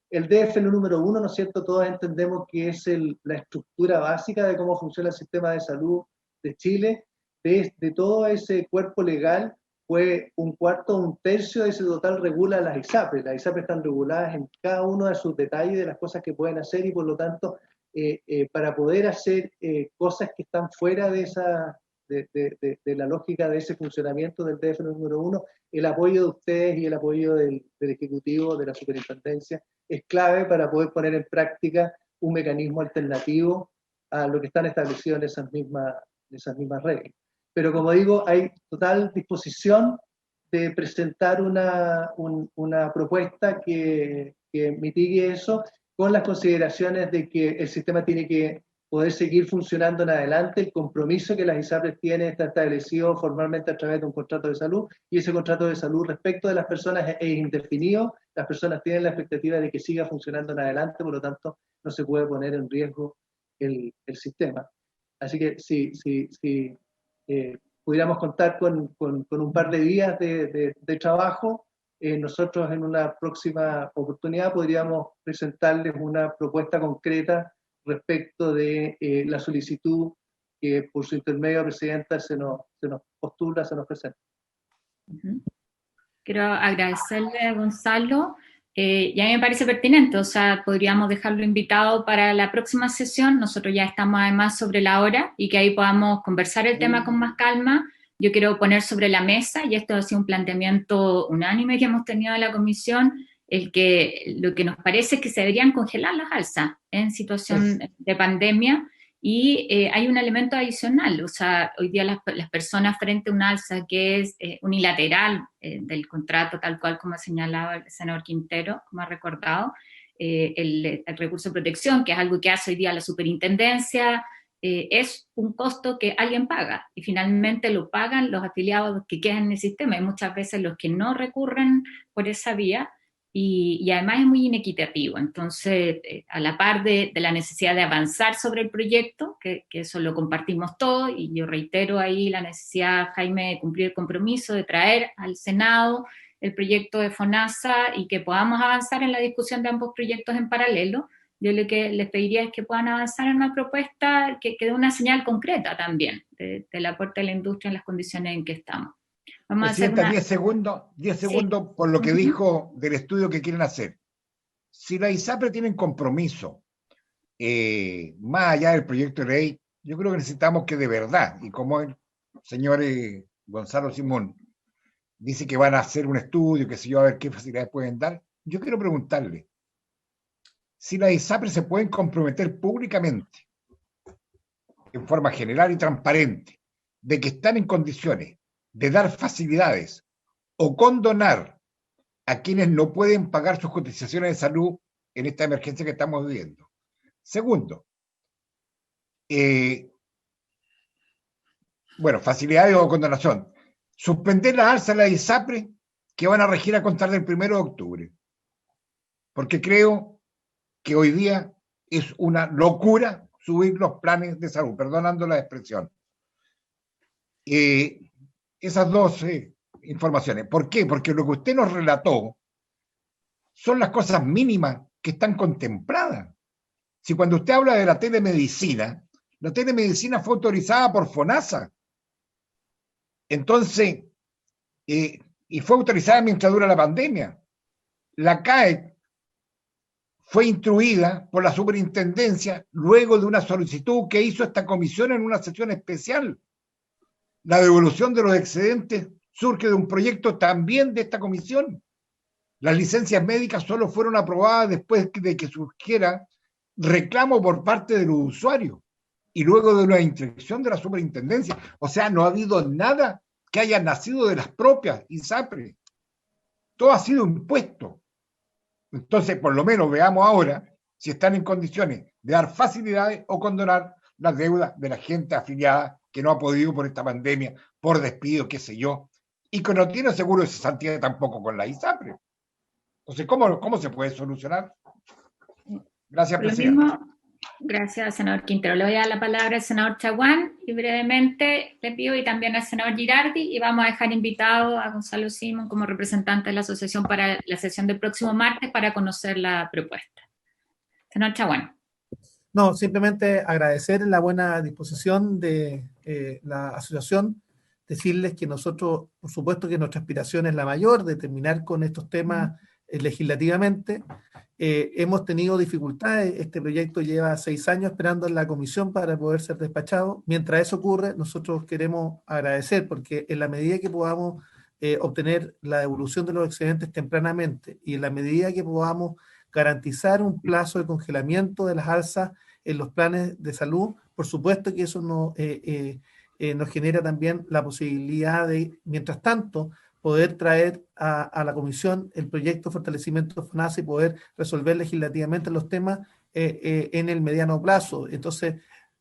El DFL número 1, ¿no es cierto? Todos entendemos que es la estructura básica de cómo funciona el sistema de salud de Chile. De todo ese cuerpo legal, fue un cuarto, un tercio de ese total regula las ISAPRES. Las ISAPRES están reguladas en cada uno de sus detalles de las cosas que pueden hacer y por lo tanto, para poder hacer cosas que están fuera de la lógica de ese funcionamiento del DFL número 1, el apoyo de ustedes y el apoyo del Ejecutivo, de la Superintendencia, es clave para poder poner en práctica un mecanismo alternativo a lo que están establecidos en esas mismas reglas. Pero como digo, hay total disposición de presentar una propuesta que mitigue eso, con las consideraciones de que el sistema tiene que poder seguir funcionando en adelante. El compromiso que las ISAPRES tienen está establecido formalmente a través de un contrato de salud, y ese contrato de salud respecto de las personas es indefinido. Las personas tienen la expectativa de que siga funcionando en adelante, por lo tanto no se puede poner en riesgo el sistema. Así que si pudiéramos contar con un par de días de trabajo, nosotros en una próxima oportunidad podríamos presentarles una propuesta concreta respecto de la solicitud que por su intermedio, Presidenta, se nos postula, se nos presenta. Quiero agradecerle a Gonzalo. Y a mí me parece pertinente, o sea, podríamos dejarlo invitado para la próxima sesión. Nosotros ya estamos además sobre la hora y que ahí podamos conversar el tema con más calma. Yo quiero poner sobre la mesa, y esto ha sido un planteamiento unánime que hemos tenido en la comisión, lo que nos parece es que se deberían congelar las alzas en situación de pandemia. Y hay un elemento adicional, o sea, hoy día las personas frente a una alza que es unilateral del contrato, tal cual como señalaba el senador Quintero, como ha recordado, el recurso de protección, que es algo que hace hoy día la superintendencia, es un costo que alguien paga, y finalmente lo pagan los afiliados que quedan en el sistema, y muchas veces los que no recurren por esa vía. Y además es muy inequitativo. Entonces, a la par de la necesidad de avanzar sobre el proyecto, que eso lo compartimos todos, y yo reitero ahí la necesidad, Jaime, de cumplir el compromiso de traer al Senado el proyecto de FONASA y que podamos avanzar en la discusión de ambos proyectos en paralelo. Yo lo que les pediría es que puedan avanzar en una propuesta que dé una señal concreta también del aporte de la industria en las condiciones en que estamos. Vamos Presidenta, a hacer 10 segundos por lo que dijo del estudio que quieren hacer. Si la ISAPRE tienen compromiso, más allá del proyecto de ley, yo creo que necesitamos que de verdad, y como el señor Gonzalo Simón dice que van a hacer un estudio, que sé yo, a ver qué facilidades pueden dar, yo quiero preguntarle, si las ISAPRE se pueden comprometer públicamente, en forma general y transparente, de que están en condiciones de dar facilidades o condonar a quienes no pueden pagar sus cotizaciones de salud en esta emergencia que estamos viviendo. Segundo, facilidades o condonación. Suspender la alza de la ISAPRE que van a regir a contar del 1 de octubre. Porque creo que hoy día es una locura subir los planes de salud, perdonando la expresión. Esas dos informaciones. ¿Por qué? Porque lo que usted nos relató son las cosas mínimas que están contempladas. Si cuando usted habla de la telemedicina fue autorizada por FONASA. Entonces, y fue autorizada mientras dura la pandemia. La CAE fue instruida por la superintendencia luego de una solicitud que hizo esta comisión en una sesión especial. La devolución de los excedentes surge de un proyecto también de esta comisión. Las licencias médicas solo fueron aprobadas después de que surgiera reclamo por parte de los usuarios y luego de una instrucción de la superintendencia. O sea, no ha habido nada que haya nacido de las propias ISAPRE. Todo ha sido impuesto. Entonces, por lo menos veamos ahora si están en condiciones de dar facilidades o condonar las deudas de la gente afiliada que no ha podido por esta pandemia, por despido, qué sé yo, y que no tiene seguro de cesantía tampoco con la ISAPRE. Entonces, ¿cómo se puede solucionar? Gracias, Lo presidente. mismo, gracias, senador Quintero. Le voy a dar la palabra al senador Chaguán y brevemente le pido y también al senador Girardi y vamos a dejar invitado a Gonzalo Simón como representante de la asociación para la sesión del próximo martes para conocer la propuesta. Senador Chaguán. No, simplemente agradecer la buena disposición de la asociación, decirles que nosotros, por supuesto que nuestra aspiración es la mayor, de terminar con estos temas legislativamente. Hemos tenido dificultades, este proyecto lleva 6 años esperando en la comisión para poder ser despachado. Mientras eso ocurre, nosotros queremos agradecer, porque en la medida que podamos obtener la devolución de los excedentes tempranamente y en la medida que podamos garantizar un plazo de congelamiento de las alzas en los planes de salud, por supuesto que eso nos genera también la posibilidad de, mientras tanto, poder traer a la comisión el proyecto de fortalecimiento de FONASA y poder resolver legislativamente los temas en el mediano plazo. Entonces,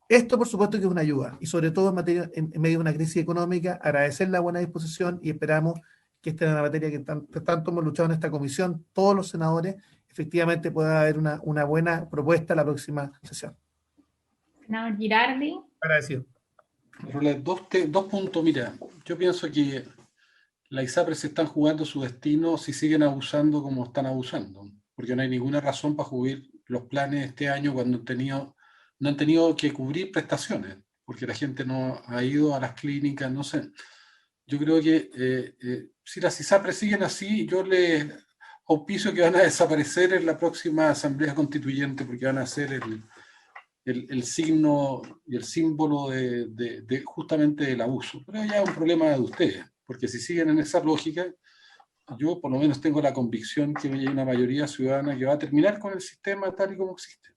esto por supuesto que es una ayuda, y sobre todo en medio de una crisis económica, agradecer la buena disposición y esperamos que esta es una materia que tanto hemos luchado en esta comisión, todos los senadores, efectivamente pueda haber una buena propuesta la próxima sesión. Senador Girardi. Agradecido. Dos puntos. Mira, yo pienso que la ISAPRE se están jugando su destino si siguen abusando como están abusando, porque no hay ninguna razón para cubrir los planes este año cuando no han tenido que cubrir prestaciones, porque la gente no ha ido a las clínicas, no sé. Yo creo que si las ISAPRE siguen así, yo les auspicio que van a desaparecer en la próxima Asamblea Constituyente, porque van a ser el signo y el símbolo de justamente del abuso. Pero ya es un problema de ustedes, porque si siguen en esa lógica, yo por lo menos tengo la convicción que hay una mayoría ciudadana que va a terminar con el sistema tal y como existe.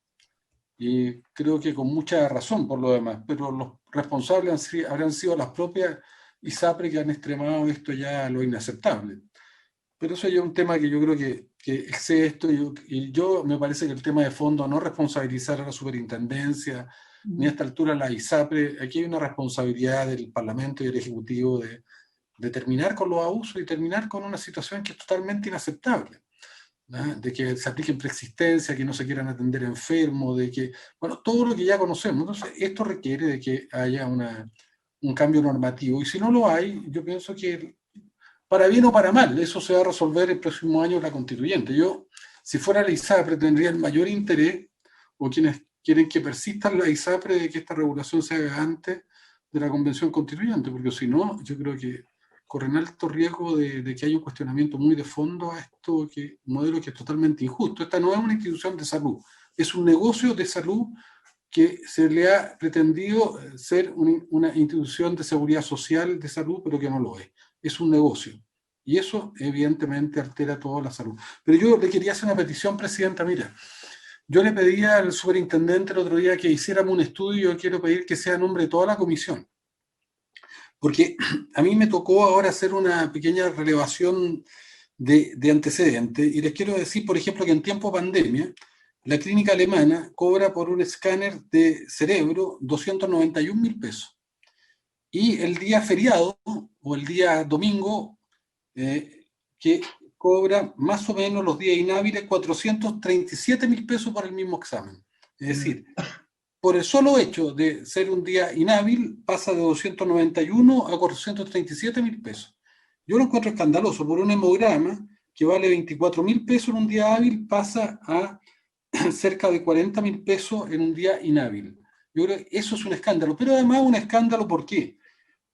Y creo que con mucha razón por lo demás, pero los responsables habrán sido las propias ISAPRE que han extremado esto ya a lo inaceptable. Pero eso ya es un tema que yo creo que excede esto, y yo me parece que el tema de fondo, no responsabilizar a la superintendencia, ni a esta altura a la ISAPRE, aquí hay una responsabilidad del Parlamento y del Ejecutivo de terminar con los abusos y terminar con una situación que es totalmente inaceptable, ¿no? De que se apliquen preexistencia, que no se quieran atender enfermos, de que, bueno, todo lo que ya conocemos. Entonces, esto requiere de que haya un cambio normativo, y si no lo hay, yo pienso que para bien o para mal, eso se va a resolver el próximo año en la constituyente. Yo, si fuera la ISAPRE, tendría el mayor interés, o quienes quieren que persista la ISAPRE, de que esta regulación se haga antes de la convención constituyente, porque si no, yo creo que corren alto riesgo de que haya un cuestionamiento muy de fondo a esto, un modelo que es totalmente injusto. Esta no es una institución de salud, es un negocio de salud que se le ha pretendido ser una institución de seguridad social de salud, pero que no lo es. Es un negocio. Y eso evidentemente altera toda la salud. Pero yo le quería hacer una petición, Presidenta. Mira, yo le pedí al superintendente el otro día que hiciéramos un estudio, y yo quiero pedir que sea a nombre de toda la comisión. Porque a mí me tocó ahora hacer una pequeña relevación de antecedentes, y les quiero decir, por ejemplo, que en tiempo de pandemia, la clínica alemana cobra por un escáner de cerebro 291.000 pesos. Y el día feriado, o el día domingo, que cobra más o menos los días inhábiles 437.000 pesos por el mismo examen. Es decir, por el solo hecho de ser un día inhábil, pasa de 291 a 437.000 pesos. Yo lo encuentro escandaloso. Por un hemograma que vale 24.000 pesos en un día hábil, pasa a cerca de 40.000 pesos en un día inhábil. Yo creo que eso es un escándalo. Pero además un escándalo, ¿por qué?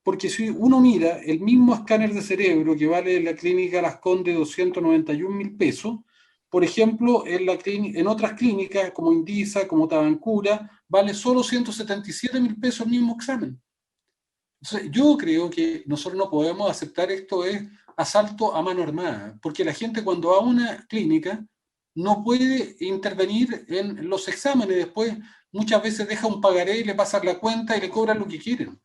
Porque si uno mira el mismo escáner de cerebro que vale en la clínica Las Condes 291.000 pesos, por ejemplo, en otras clínicas como Indisa, como Tabancura, vale solo 177.000 pesos el mismo examen. Entonces, yo creo que nosotros no podemos aceptar esto, es asalto a mano armada, porque la gente cuando va a una clínica no puede intervenir en los exámenes, después muchas veces deja un pagaré y le pasan la cuenta y le cobran lo que quieren.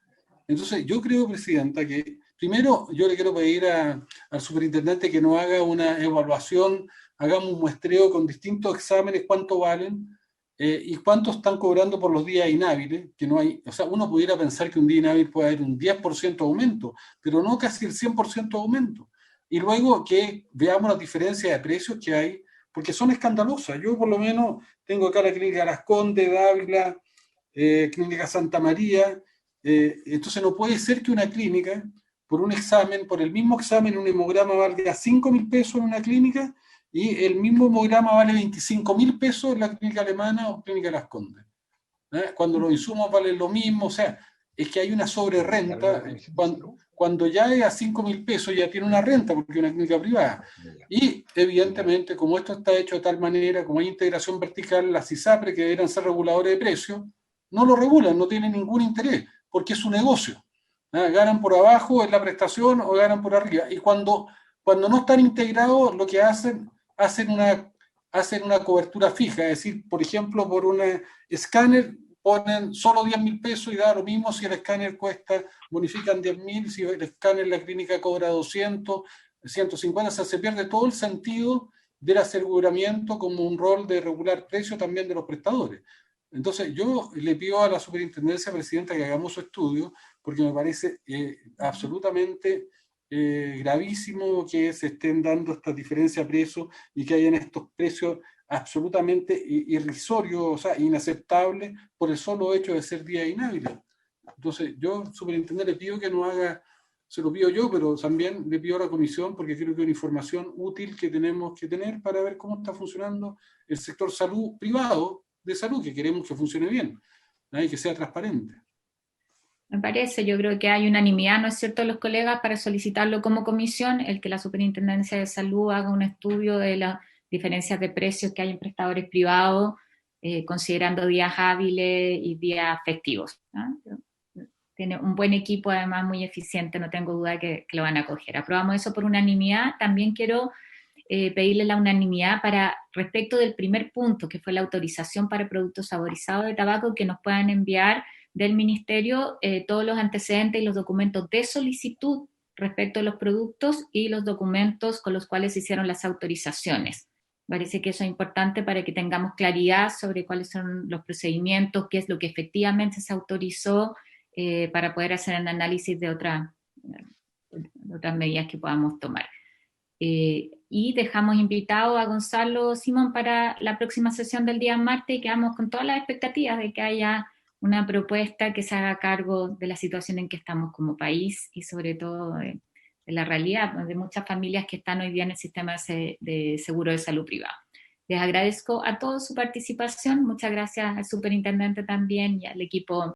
Entonces, yo creo, Presidenta, que primero yo le quiero pedir al superintendente que nos haga una evaluación, hagamos un muestreo con distintos exámenes, cuánto valen y cuánto están cobrando por los días inhábiles, que no hay, o sea, uno pudiera pensar que un día inhábil puede haber un 10% de aumento, pero no casi el 100% de aumento. y luego que veamos las diferencias de precios que hay, porque son escandalosas. Yo por lo menos tengo acá la clínica Las Condes, Dávila, clínica Santa María, entonces no puede ser que una clínica, por un examen, por el mismo examen, un hemograma valga 5.000 pesos en una clínica, y el mismo hemograma vale 25.000 pesos en la clínica alemana o clínica Las Condes. Cuando los insumos valen lo mismo, o sea, es que hay una sobrerrenta. Cuando ya es a 5.000 pesos ya tiene una renta porque es una clínica privada. Y evidentemente, como esto está hecho de tal manera, como hay integración vertical, las ISAPRE, que deberían ser reguladores de precios, no lo regulan, no tienen ningún interés, porque es su negocio. Ganan por abajo en la prestación o ganan por arriba. Y cuando no están integrados, lo que hacen una cobertura fija, es decir, por ejemplo, por un escáner ponen solo 10.000 pesos y da lo mismo si el escáner cuesta, bonifican 10.000, si el escáner la clínica cobra 200, 150, o sea, se pierde todo el sentido del aseguramiento como un rol de regular precio también de los prestadores. Entonces, yo le pido a la Superintendencia Presidenta que hagamos su estudio, porque me parece absolutamente gravísimo que se estén dando estas diferencias de precios y que hayan estos precios absolutamente irrisorios, o sea, inaceptables por el solo hecho de ser día inhábil. Entonces, yo, superintendente, le pido que no haga, se lo pido yo, pero también le pido a la comisión, porque creo que es una información útil que tenemos que tener para ver cómo está funcionando el sector salud privado de salud, que queremos que funcione bien, y que sea transparente. Me parece, yo creo que hay unanimidad, ¿no es cierto?, de los colegas para solicitarlo como comisión, el que la Superintendencia de Salud haga un estudio de las diferencias de precios que hay en prestadores privados, considerando días hábiles y días festivos, ¿no? Tiene un buen equipo, además muy eficiente, no tengo duda que lo van a coger. Aprobamos eso por unanimidad. También quiero pedirle la unanimidad para respecto del primer punto, que fue la autorización para productos saborizados de tabaco, que nos puedan enviar del Ministerio todos los antecedentes y los documentos de solicitud respecto a los productos y los documentos con los cuales se hicieron las autorizaciones. Parece que eso es importante para que tengamos claridad sobre cuáles son los procedimientos, qué es lo que efectivamente se autorizó, para poder hacer un análisis de otras medidas que podamos tomar. Y dejamos invitado a Gonzalo Simón para la próxima sesión del día martes y quedamos con todas las expectativas de que haya una propuesta que se haga cargo de la situación en que estamos como país y sobre todo de la realidad de muchas familias que están hoy día en el sistema de seguro de salud privado. Les agradezco a todos su participación, muchas gracias al superintendente también y al equipo